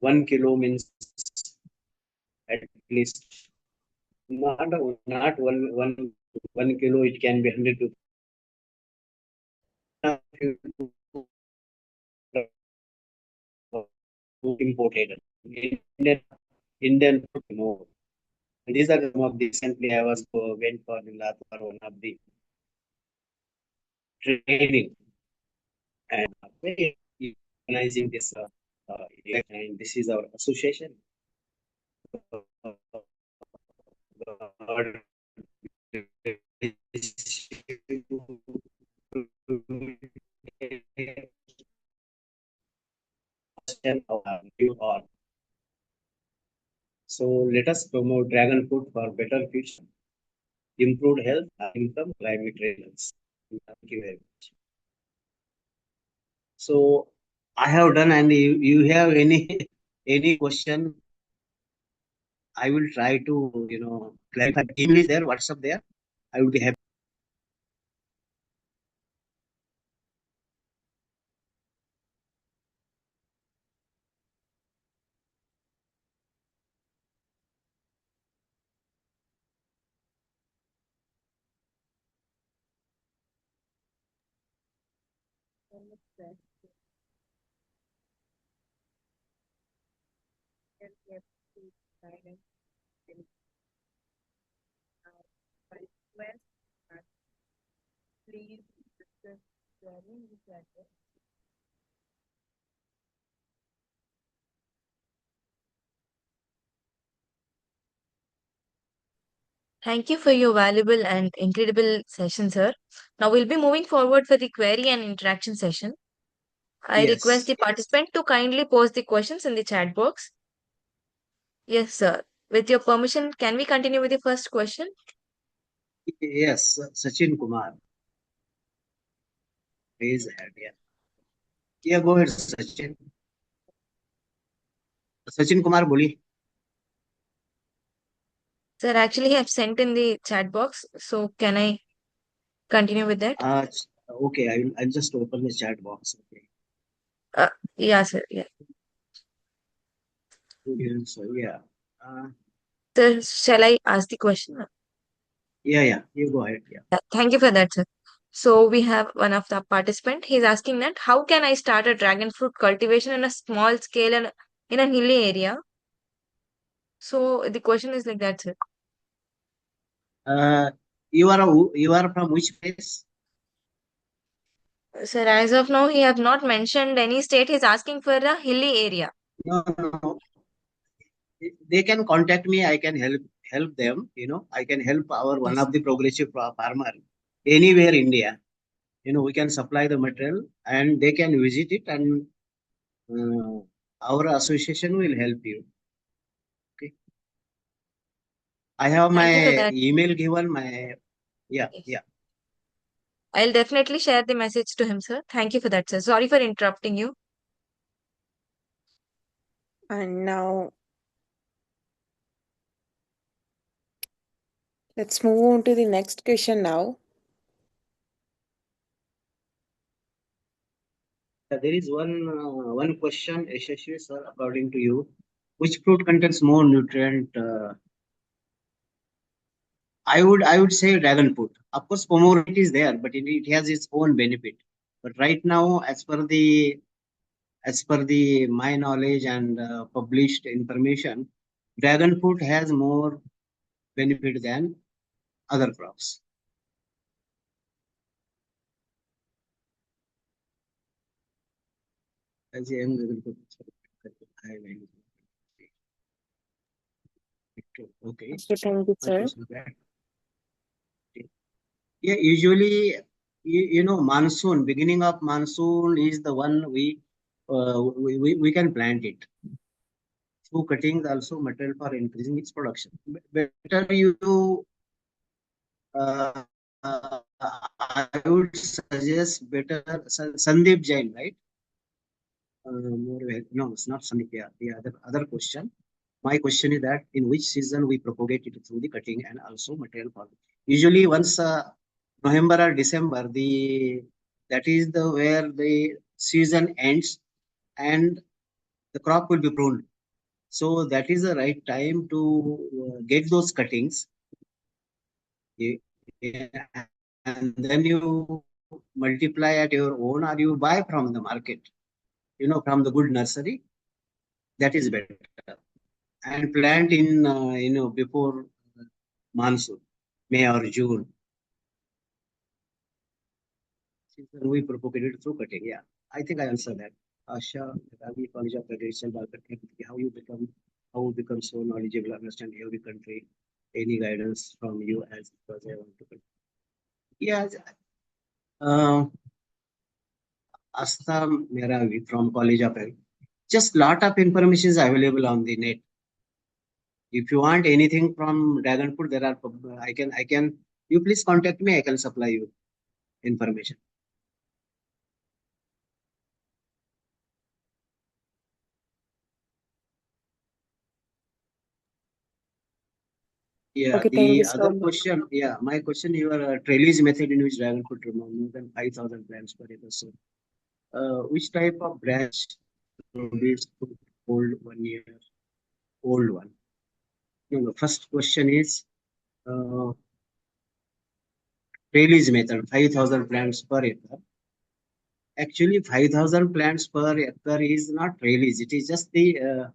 S2: 1 kilo means at least not one kilo. It can be 100 to imported. Indian Indian food more. And these are some of the recently I was went for the Latvia, one of the training, and very organizing this event, and this is our association. So let us promote dragon fruit for better future, improved health, income, climate resilience. Thank you very much. So I have done, and you have any any question? I will try to clarify. Email is there, WhatsApp there. I would be happy.
S3: Thank you for your valuable and incredible session, sir. Now we'll be moving forward for the query and interaction session. I request the participant to kindly post the questions in the chat box. Yes, sir. With your permission, can we continue with the first question?
S2: Yes, Sachin Kumar. Raise hand. Yeah. Yeah, go ahead, Sachin. Sachin Kumar, बोलिए.
S3: Sir, actually, I've sent in the chat box. So can I continue with that?
S2: Okay, I'll just open the chat box. Okay.
S3: Yeah, sir. Yeah.
S2: So yeah.
S3: Sir, shall I ask the question?
S2: Yeah. You go ahead. Yeah.
S3: Thank you for that, sir. So we have one of the participant. He's asking that how can I start a dragon fruit cultivation in a small scale and in a hilly area? So the question is like that, sir.
S2: You are from which place?
S3: Sir, as of now, he have not mentioned any state. He's asking for a hilly area.
S2: No. They can contact me. I can help them. I can help one of the progressive farmer anywhere India. We can supply the material and they can visit it, and our association will help you. Okay. I have
S3: Thank you for
S2: my
S3: that.
S2: email given. Yeah.
S3: I'll definitely share the message to him, sir. Thank you for that, sir. Sorry for interrupting you.
S4: And now let's move on to the next question now.
S2: There is one question, Yashasvi sir, according to you, which fruit contains more nutrient? I would say dragon fruit. Of course, pomegranate is there, but it has its own benefit. But right now, as per the my knowledge and published information, dragon fruit has more benefit than other crops. Okay.
S4: Thank you, sir.
S2: Yeah, usually, monsoon, beginning of monsoon is the one we can plant it. Through cutting also material for increasing its production. Better I would suggest better Sandeep Jain, right? No, it's not Sandeep. Yeah, the other question. My question is that in which season we propagate it through the cutting and also material for. Usually once November or December, that is where the season ends and the crop will be pruned. So that is the right time to get those cuttings. And then you multiply at your own or you buy from the market, from the good nursery. That is better. And plant in, before monsoon, May or June. We propagated through cutting. Yeah, I think I answered that. Asha, Ravi, College of Agriculture, how you become so knowledgeable, understand every country. Any guidance from you as because I want to. Yeah, Asta Meravi from College of Agriculture. Just lot of information is available on the net. If you want anything from dragon fruit, there are. I can. You please contact me. I can supply you information. Yeah,
S4: Okay, thank
S2: the
S4: you so
S2: other
S4: much.
S2: question, my question, your trellis method in which dragon fruit remove more than 5,000 plants per acre. So, which type of branch produce fruit hold 1 year old one? No, the first question is trellis method, 5,000 plants per acre. Actually, 5,000 plants per acre is not trellis. It is just the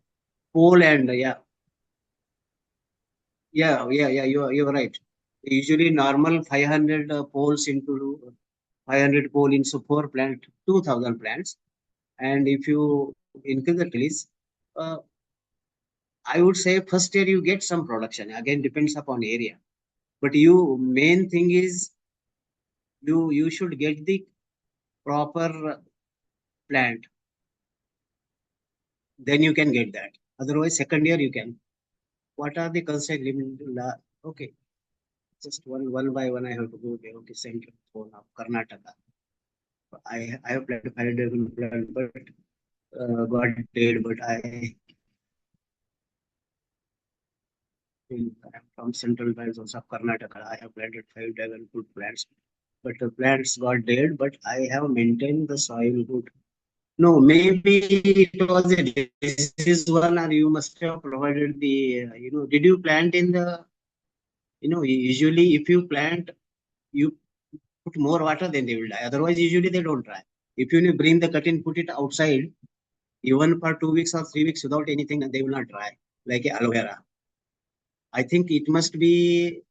S2: pole and you're right. Usually normal 500 poles into 500 pole into 4 plant, 2000 plants. And if you increase the trees, I would say first year you get some production. Again, depends upon area. But main thing is you should get the proper plant. Then you can get that. Otherwise, second year you can. What are the constraint limit? Okay, just one by one I have to go there. Okay, central for now, Karnataka. I have planted 500 plant, but got dead. But from central banks of Karnataka, I have planted 5 dragon fruit plants, but the plants got dead. But I have maintained the soil good. No, maybe it was a disease one, or you must have provided the. Did you plant in the? Usually if you plant, you put more water, then they will die. Otherwise, usually they don't die. If you bring the cutting, put it outside, even for 2 weeks or 3 weeks without anything, and they will not dry like aloe vera. I think it must be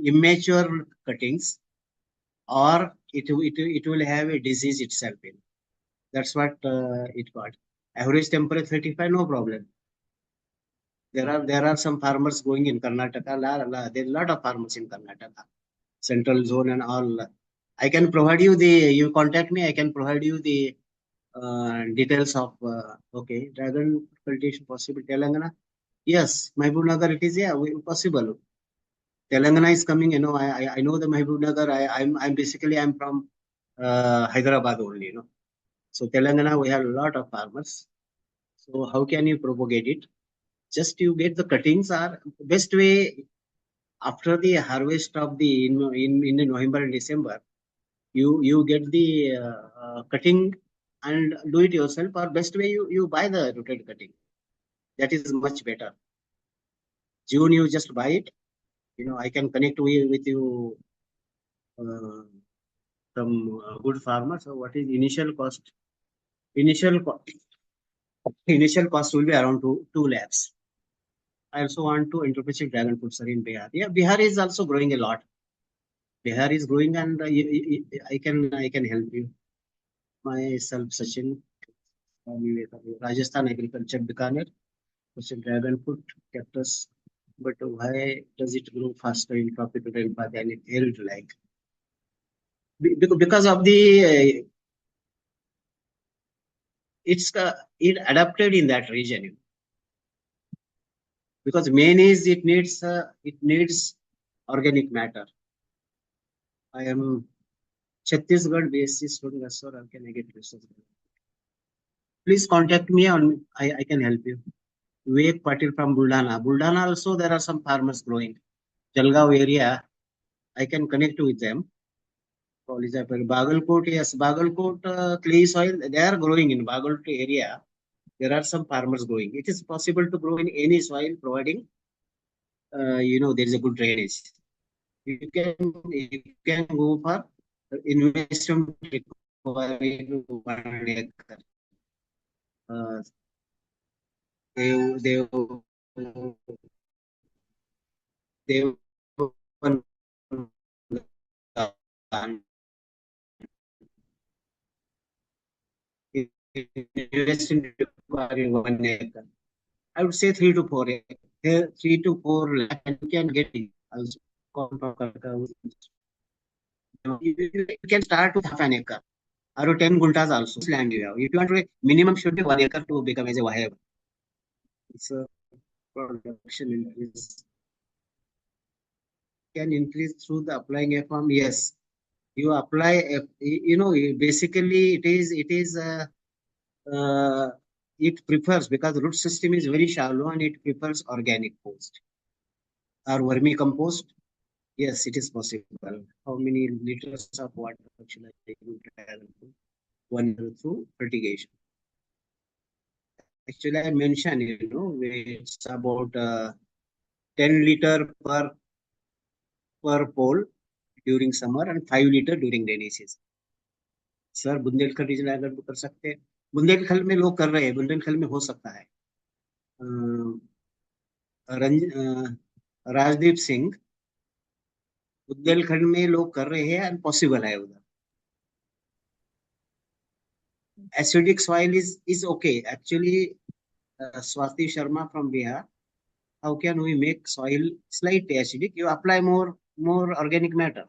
S2: immature cuttings, or it will have a disease itself in. That's what it got. Average temperature 35, no problem. There are some farmers going in Karnataka. There are a lot of farmers in Karnataka, central zone and all. I can provide you you contact me, I can provide you the details of, okay, dragon cultivation possible. Telangana, yes, Mahbubnagar it is, possible. Telangana is coming, I know the Mahbubnagar. I'm basically I'm from Hyderabad only, So Telangana, we have a lot of farmers. So how can you propagate it? Just you get the cuttings are best way after the harvest of the in November and December. You get the cutting and do it yourself, or best way you buy the rooted cutting. That is much better. June you just buy it. I can connect with you some good farmers. So what is initial cost? Initial cost will be around 2 lakhs. I also want to introduce dragon fruit, sir, in Bihar. Yeah, Bihar is also growing a lot. Bihar is growing, and I can help you. Myself, Sachin, Rajasthan Agriculture, Bikaner, dragon fruit, cactus. But why does it grow faster in tropical rainfall than it held like? Because of the it adapted in that region. Because main is it needs organic matter. I am Chhattisgarh based student, sir. How can I get resources? Please contact me on. I can help you. Vivek Patil from Buldana. Buldana also there are some farmers growing. Jalgaon area, I can connect with them. For example, Bagalkot, yes, Bagalkot clay soil, they are growing in Bagalkot area. There are some farmers growing. It is possible to grow in any soil, providing there is a good drainage. You can go for investment requiring 1 acre. They investment requiring 1 acre. I would say 3 to 4 acres. 3 to 4 lakh, and you can get it. Also, you can start with half an acre or 10 guntas also. Land you have. If you want to, minimum should be 1 acre to become as a viable. It's a production increase. Can increase through the applying a farm. Yes, you apply. Basically it prefers, because the root system is very shallow and it prefers organic compost or vermicompost. Yes, it is possible. How many liters of water should I take to 1 through fertigation? Actually, I mentioned, it's about 10 liter per pole during summer and 5 liter during rainy season. Sir Bundelkhand region अगर कर सकते हैं, बुंदेलखंड में लोग कर रहे हैं, बुंदेलखंड में हो सकता है, राजदीप सिंह, बुंदेलखंड में लोग कर रहे हैं एंड पॉसिबल है उधर. Acidic soil is okay. Actually, Swati Sharma from Bihar. How can we make soil slightly acidic? You apply more organic matter.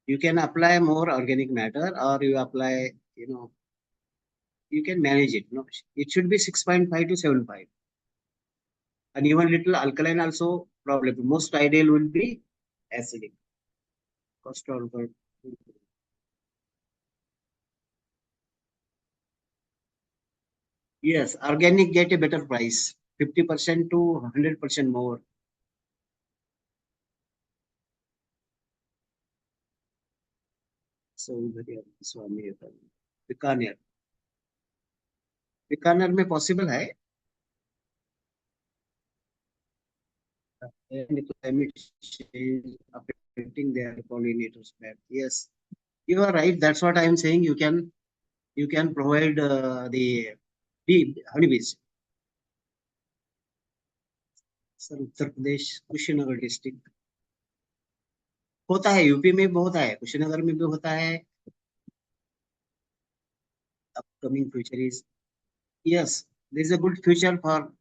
S2: You can apply more organic matter, or you apply, you can manage it. No, it should be 6.5 to 7.5, and even little alkaline also probably. Most ideal will be acidic. Cost of yes, organic get a better price, 50% to 100% more. So स्वामी बीकानेर, बीकानेर में possible है. And climate change affecting their pollinators back. Yes, you are right. That's what I am saying. You can provide the honeybees. Sir Uttar Pradesh Kushinagar district होता है, UP में भी होता है, कुशीनगर में भी होता है. Upcoming future is yes, there is a good future for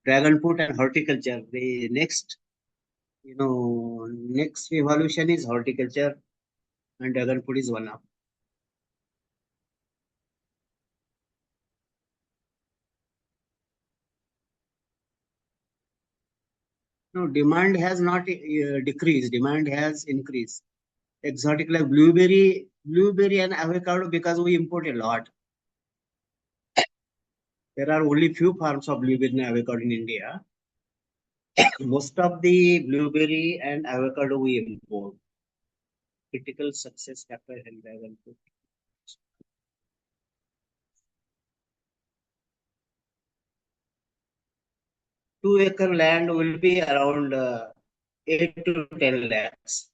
S2: dragon fruit and horticulture. The next evolution is horticulture, and dragon fruit is one of. No, demand has not decreased. Demand has increased. Exotic like blueberry and avocado, because we import a lot. There are only few farms of blueberry and avocado in India. Most of the blueberry and avocado we import. Critical success factor and dragon fruit. 2-acre land will be around 8 to 10 lakhs.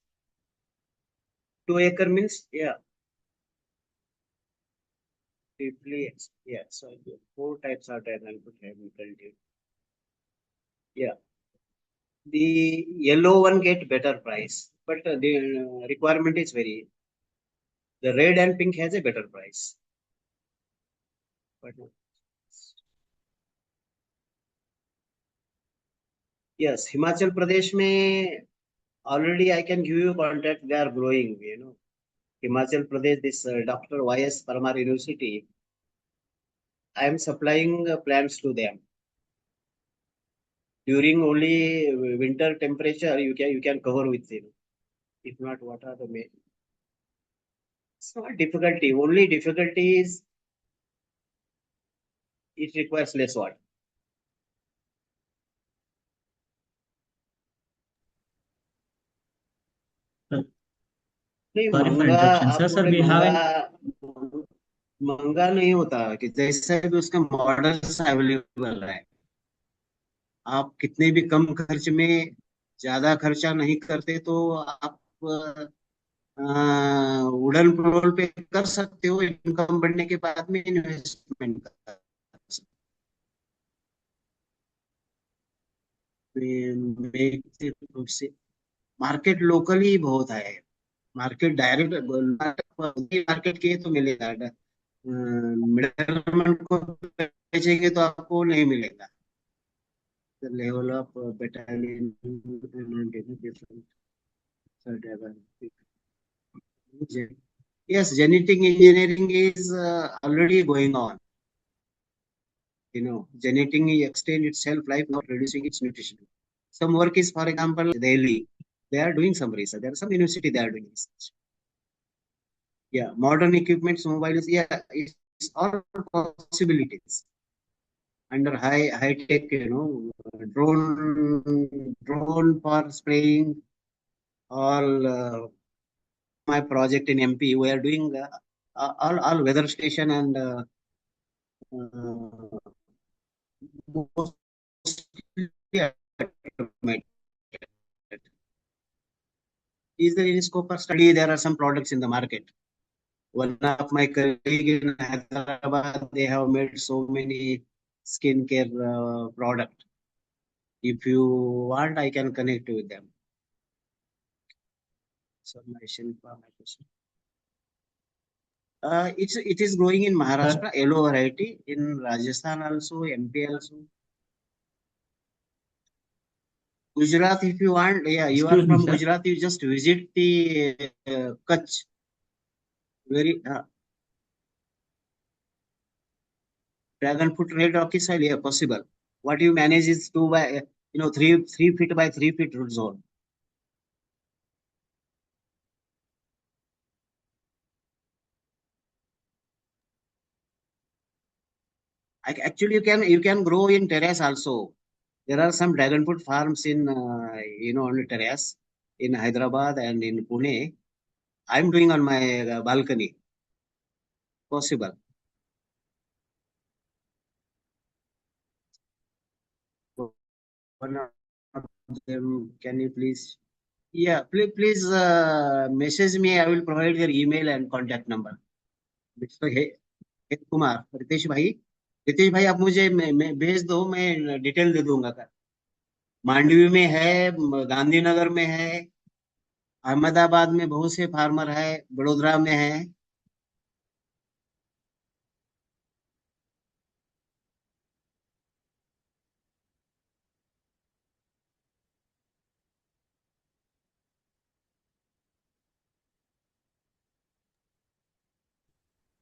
S2: 2-acre means, yeah. Deeply, yeah. So 4 types of dragon fruit have been cultivated. Yeah. The yellow one get better price, but the requirement is very. The red and pink has a better price. But yes, Himachal Pradesh mein already I can give you contact. They are growing. Himachal Pradesh, this Dr. Y.S. Parmar University. I am supplying plants to them. During only winter temperature, you can cover with them. If not, what are the main? It's not difficulty. Only difficulty is it requires less water. नहीं,
S1: Sorry for
S2: महंगा
S1: interruption,
S2: आप
S1: sir.
S2: बोल
S1: Sir,
S2: रहे
S1: we have an
S2: महंगा नहीं होता कि जैसे भी उसके मॉडल्स अवेलेबल है. आप कितने भी कम खर्च में ज्यादा खर्चा नहीं करते तो आप वुडन प्रोल पे कर सकते हो. इनकम बढ़ने के बाद में इन्वेस्टमेंट कर सकते. मार्केट लोकली बहुत है. मार्केट डायरेक्ट मार्केट के तो मिलेगा. मिडलमैन को बेचेंगे तो आपको नहीं मिलेगा. The level of battalion different. Yes, genetic engineering is already going on. Genetic extend its shelf life, not reducing its nutrition. Some work is, for example, Delhi. They are doing some research. There are some university they are doing research. Yeah, modern equipments, mobiles. Yeah, it's all possibilities. Under high tech, drone for spraying. All my project in MP, we are doing all weather station and mostly automated. Is there any scope for study? There are some products in the market. one of my colleague in Hyderabad, they have made so many skincare product. If you want, I can connect with them. Submission for my question. It is growing in Maharashtra, yellow variety, in Rajasthan also, MP also. Gujarat, if you want, yeah, you are
S1: Excuse me,
S2: from
S1: sir.
S2: Gujarat, you just visit the Kutch. Very dragon fruit red rocky soil, yeah, possible. What you manage is 2 by 3 feet by 3 feet zone. Actually, you can grow in terrace also. There are some dragon fruit farms in on the terrace in Hyderabad and in Pune. I'm doing on my balcony. Possible. One of them, can you please? Yeah, please message me. I will provide your email and contact number. Mr. हेत कुमार, रितेश भाई आप मुझे भेज दो, मैं detail दे दूंगा। मांडवी में है, गांधीनगर में है, अहमदाबाद में बहुत से फार्मर है, बड़ोदरा में है।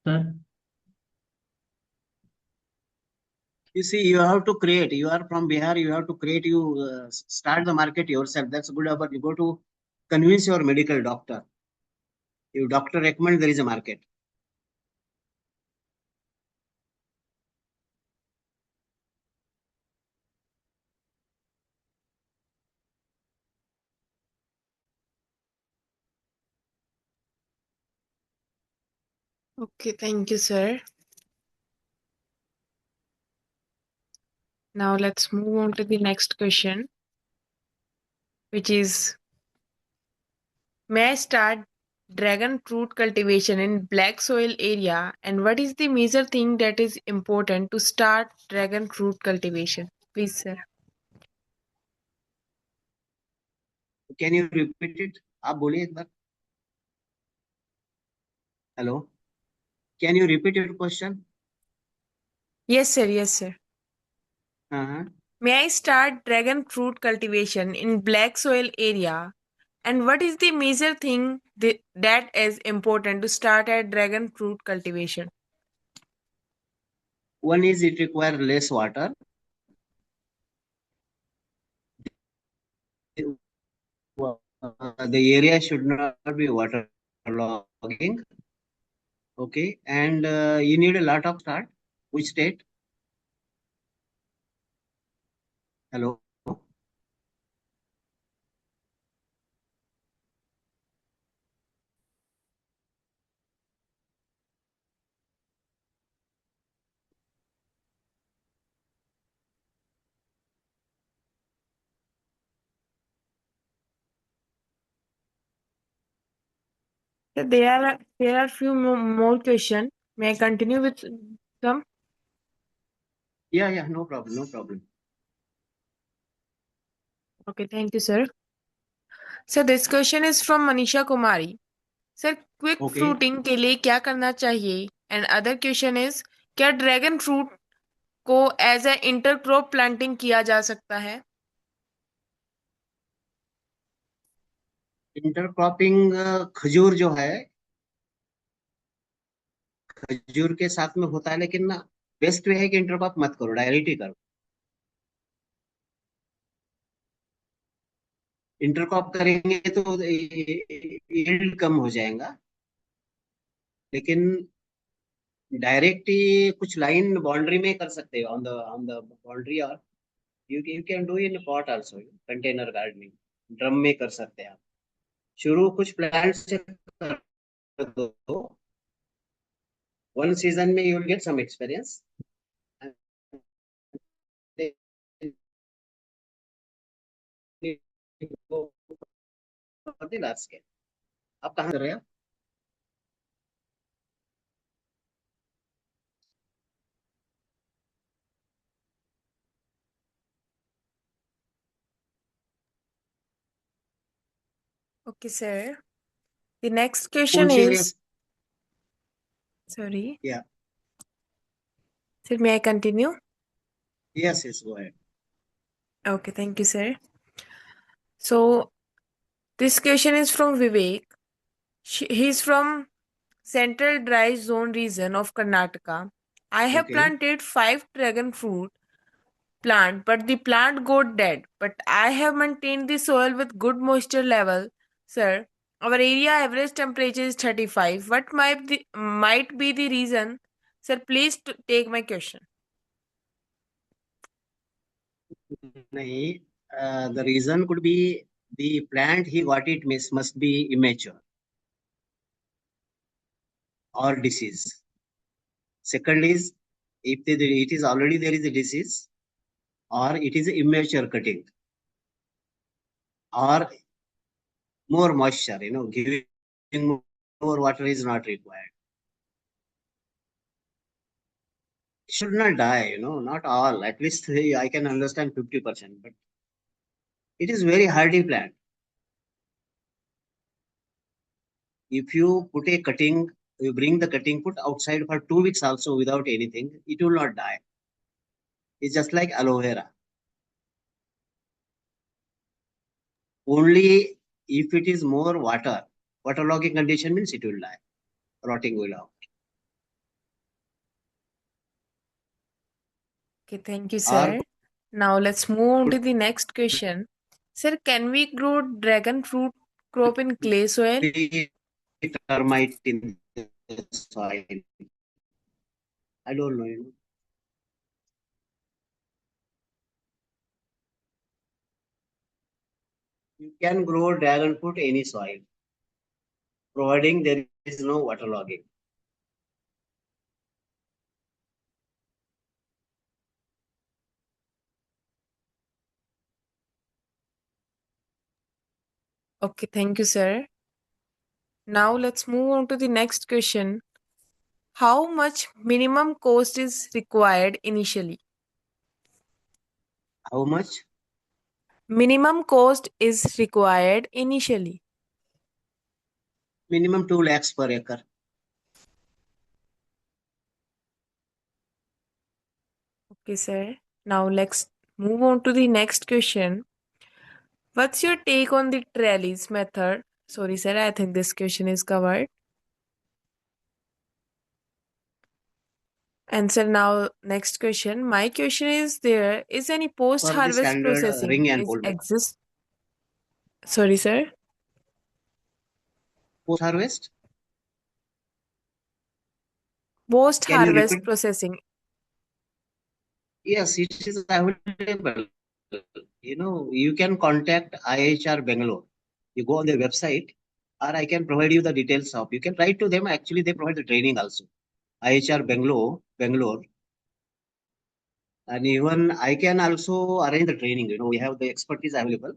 S1: Sir,
S2: You see, you have to create. You are from Bihar. You have to create. You start the market yourself. That's good. But you go to convince your medical doctor. If doctor recommend, there is a market.
S4: Okay, thank you, sir. Now let's move on to the next question, which is, may I start dragon fruit cultivation in black soil area, and what is the major thing that is important to start dragon fruit cultivation? Please, sir.
S2: Can you repeat it? आप बोलिए एक बार. Hello. Can you repeat your question?
S4: Yes, sir. Yes, sir.
S2: Uh-huh.
S4: May I start dragon fruit cultivation in black soil area? And what is the major thing that is important to start a dragon fruit cultivation?
S2: One is it require less water. The area should not be water logging. Okay, and you need a lot of start. Which state? Hello.
S4: There are few more questions. May I continue with some?
S2: Yeah, no problem, no problem.
S4: Okay, thank you, sir. So this question is from Manisha Kumari. Sir, quick
S2: Okay.
S4: fruiting के लिए क्या करना चाहिए? And other question is, क्या dragon fruit को as a intercrop planting किया जा सकता है?
S2: इंटरक्रॉपिंग खजूर जो है, खजूर के साथ में होता है, लेकिन ना बेस्ट वे है कि इंटरक्रॉप मत करो, डायरेक्ट ही करो. इंटरक्रॉप करेंगे तो यील्ड कम हो जाएगा, लेकिन डायरेक्ट ही कुछ लाइन बाउंड्री में कर सकते हो, ऑन द बाउंड्री, और you can do in pot also, container gardening, drum में कर सकते हैं आप. शुरू कुछ प्लांट से कर दो, वन सीजन में you will get some experience. आप कहाँ कर रहे हो?
S4: Okay, sir. The next
S2: Full
S4: question
S2: serious.
S4: is, sorry,
S2: Yeah.
S4: sir, may I continue?
S2: Yes, go ahead.
S4: Okay, thank you, sir. So, this question is from Vivek. He's from Central Dry Zone region of Karnataka. I have
S2: Okay.
S4: planted 5 dragon fruit plant, but the plant got dead. But I have maintained the soil with good moisture level, sir. Our area average temperature is 35. What might be the reason? Sir, please take my question.
S2: The reason could be the plant he got it must be immature or disease. Second is, if it is already there is a disease, or it is immature cutting, or more moisture, giving more water is not required. It should not die, not all. At least I can understand 50%, but it is very hardy plant. If you put a cutting, you bring the cutting put outside for 2 weeks also without anything, it will not die. It's just like aloe vera. Only if it is more waterlogging condition means it will die. Rotting will out.
S4: Okay, thank you,
S2: Or
S4: sir. Now let's move on to the next question. Sir, can we grow dragon fruit crop in clay soil?
S2: termite in the soil. I don't know. You can grow dragon fruit any soil, providing there is no waterlogging.
S4: Okay, thank you, sir. Now let's move on to the next question. How much minimum cost is required initially?
S2: How much?
S4: Minimum cost is required initially.
S2: Minimum 2 lakhs per acre.
S4: Okay, sir. Now let's move on to the next question. What's your take on the trellis method? Sorry, sir, I think this question is covered. And sir, now next question. My question is, there is any
S2: For the
S4: post-harvest
S2: standard
S4: processing
S2: ring and
S4: is
S2: pole method.
S4: exist? Sorry, sir.
S2: Post harvest? Can you
S4: Post-harvest
S2: repeat?
S4: processing.
S2: Yes, it is available. You can contact IHR Bangalore. You go on their website, or I can provide you the details of. You can write to them. Actually, they provide the training also. IHR Bangalore, and even I can also arrange the training. We have the expertise available.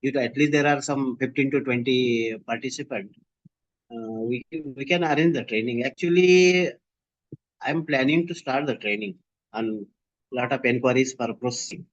S2: At least there are some 15 to 20 participants. We can arrange the training. Actually, I'm planning to start the training and lot of inquiries for processing.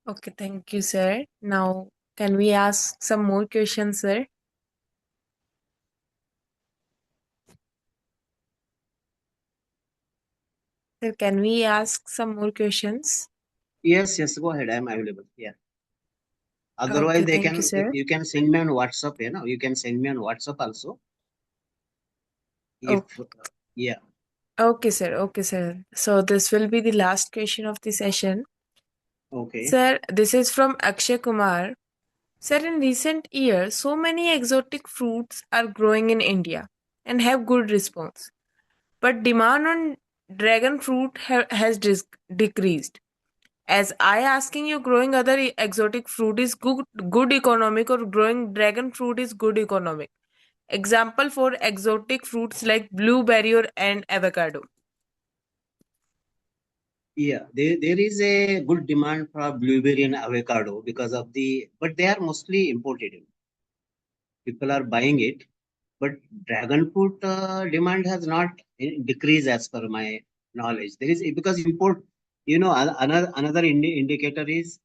S4: Okay, thank you, sir. Now, can we ask some more questions, sir? Sir, can we ask some more questions?
S2: Yes, go ahead. I'm available. Yeah. Otherwise,
S4: Okay, thank you, sir.
S2: you can send me on WhatsApp. You can send me on WhatsApp also. If yeah.
S4: Okay, sir. Okay, sir. So this will be the last question of the session.
S2: Okay.
S4: Sir, this is from Akshay Kumar. Sir, in recent years, so many exotic fruits are growing in India and have good response. But demand on dragon fruit has decreased. As I asking you, growing other exotic fruit is good economic, or growing dragon fruit is good economic? Example for exotic fruits like blueberry and avocado.
S2: Yeah, there is a good demand for blueberry and avocado because of but they are mostly imported. People are buying it, but dragon fruit demand has not decreased as per my knowledge. There is because import, another indicator is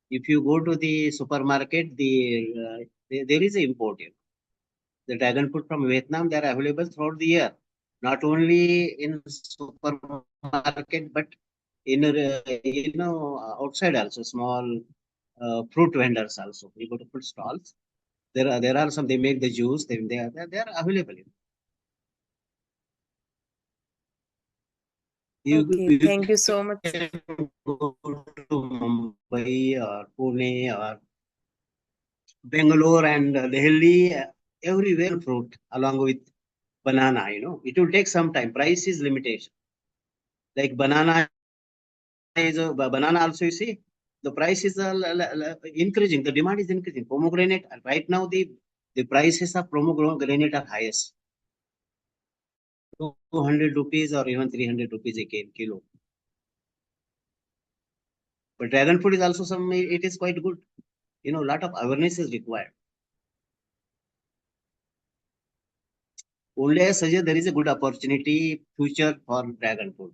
S2: if you go to the supermarket, there is a import. The dragon fruit from Vietnam, they are available throughout the year, not only in supermarket but in outside also small fruit vendors also. You go to fruit stalls. There are some, they make the juice. They are available.
S4: Okay,
S2: You
S4: thank you so much.
S2: can go to Mumbai or Pune or Bangalore and Delhi, everywhere fruit along with banana. It will take some time. Price is limitation. Like banana also, you see the price is increasing. The demand is increasing. Pomegranate right now the prices of pomegranate are highest. 200 rupees or even 300 rupees a kilo. But dragon fruit is also it is quite good. A lot of awareness is required. Only I suggest there is a good opportunity future for dragon fruit.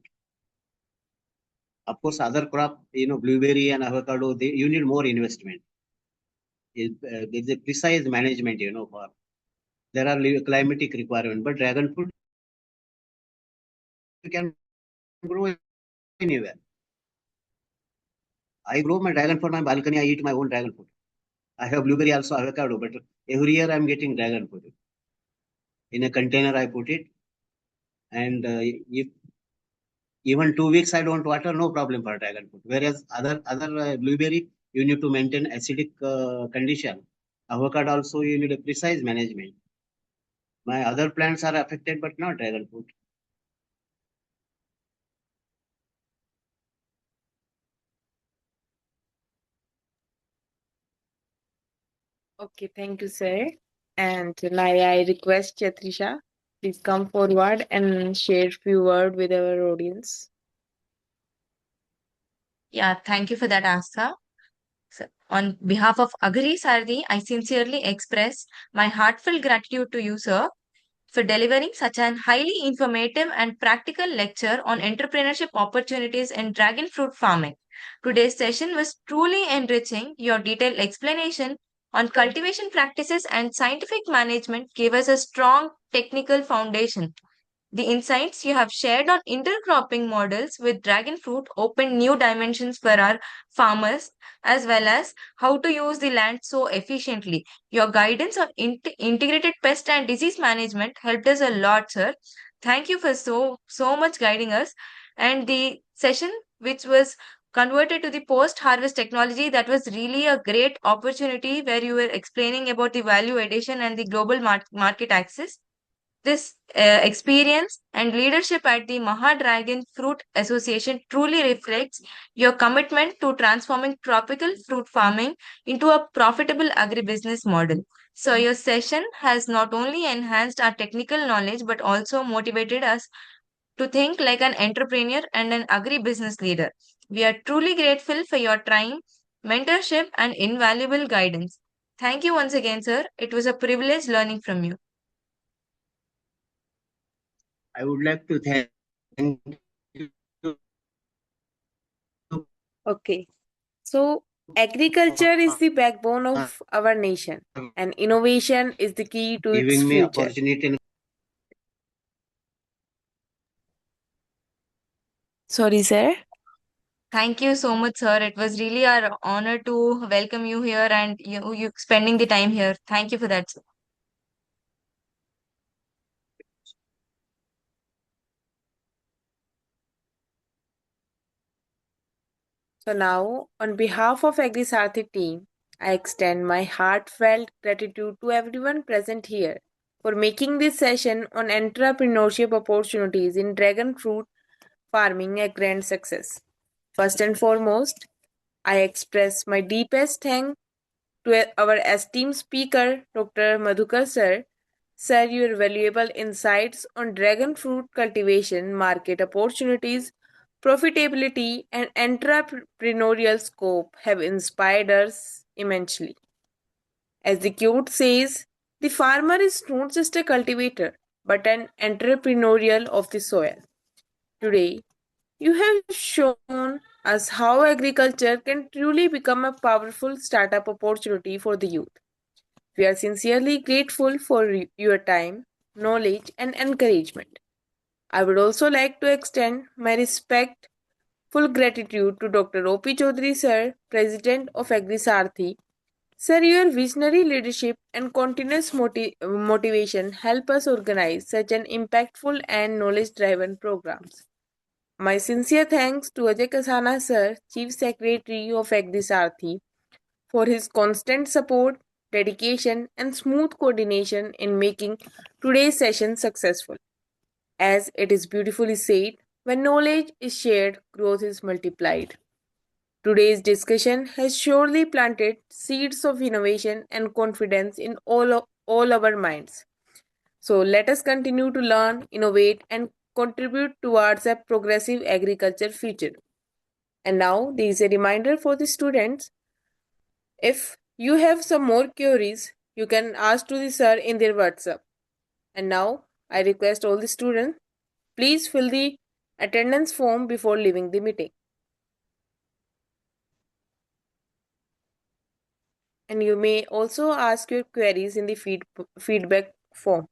S2: Of course, other crop, blueberry and avocado, you need more investment. There is a precise management, for there are climatic requirement. But dragon fruit you can grow anywhere. I grow my dragon fruit on my balcony. I eat my own dragon fruit. I have blueberry also, avocado, but every year I'm getting dragon fruit. In a container, I put it, and if even 2 weeks I don't water, no problem for dragon fruit. Whereas other blueberry, you need to maintain acidic condition. Avocado also, you need a precise management. My other plants are affected, but not dragon fruit.
S4: Okay, thank you, sir. And now I request Chatrisha, please come forward and share few words with our audience.
S3: Yeah, thank you for that, Asta. So, on behalf of Agri SAARTHI, I sincerely express my heartfelt gratitude to you, sir, for delivering such an highly informative and practical lecture on entrepreneurship opportunities in dragon fruit farming. Today's session was truly enriching. Your detailed explanation on cultivation practices and scientific management gave us a strong technical foundation. The insights you have shared on intercropping models with dragon fruit opened new dimensions for our farmers, as well as how to use the land so efficiently. Your guidance on integrated pest and disease management helped us a lot, sir. Thank you for so much guiding us. And the session, which was converted to the post harvest technology, that was really a great opportunity where you were explaining about the value addition and the global market access. This experience and leadership at the Maha Dragon Fruit Association truly reflects your commitment to transforming tropical fruit farming into a profitable agribusiness model. So, your session has not only enhanced our technical knowledge but also motivated us to think like an entrepreneur and an agribusiness leader. We are truly grateful for your time, mentorship, and invaluable guidance. Thank you once again, sir. It was a privilege learning from you.
S2: I would like to thank you.
S4: Okay. So, agriculture is the backbone of our nation, and innovation is the key to its
S2: Giving me
S4: future.
S2: opportunity.
S4: Sorry, sir.
S3: Thank you so much, sir. It was really our honor to welcome you here and you spending the time here. Thank you for that, sir.
S4: So now, on behalf of Agri SAARTHI team, I extend my heartfelt gratitude to everyone present here for making this session on entrepreneurship opportunities in dragon fruit farming a grand success. First and foremost, I express my deepest thanks to our esteemed speaker, Dr. Madhukar sir. Sir, your valuable insights on dragon fruit cultivation, market opportunities, profitability, and entrepreneurial scope have inspired us immensely. As the quote says, the farmer is not just a cultivator, but an entrepreneurial of the soil. Today, you have shown us how agriculture can truly become a powerful startup opportunity for the youth. We are sincerely grateful for your time, knowledge, and encouragement. I would also like to extend my respectful gratitude to Dr. O.P. Chaudhary sir, President of Agri SAARTHI. Sir, your visionary leadership and continuous motivation help us organize such an impactful and knowledge-driven programs. My sincere thanks to Ajay Kasana sir, Chief Secretary of Agri SAARTHI, for his constant support, dedication, and smooth coordination in making today's session successful. As it is beautifully said, when knowledge is shared, growth is multiplied. Today's discussion has surely planted seeds of innovation and confidence in all our minds. So let us continue to learn, innovate, and contribute towards a progressive agriculture future. And now there is a reminder for the students. If you have some more queries, you can ask to the sir in their WhatsApp. And now I request all the students, please fill the attendance form before leaving the meeting. And you may also ask your queries in the feedback form.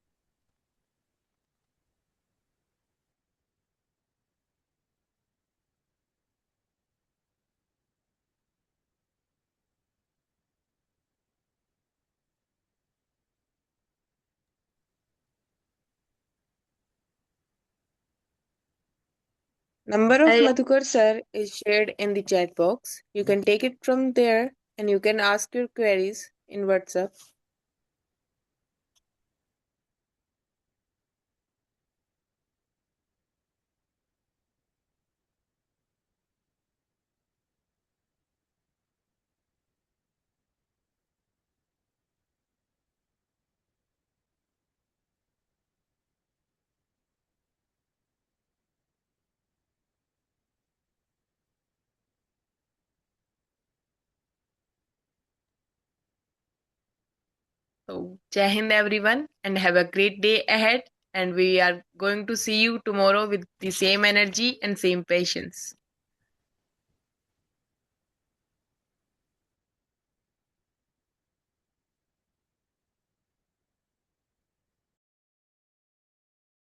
S4: Number of Madhukar sir is shared in the chat box. You can take it from there and you can ask your queries in WhatsApp. So, Jai Hind everyone and have a great day ahead. And we are going to see you tomorrow with the same energy and same patience.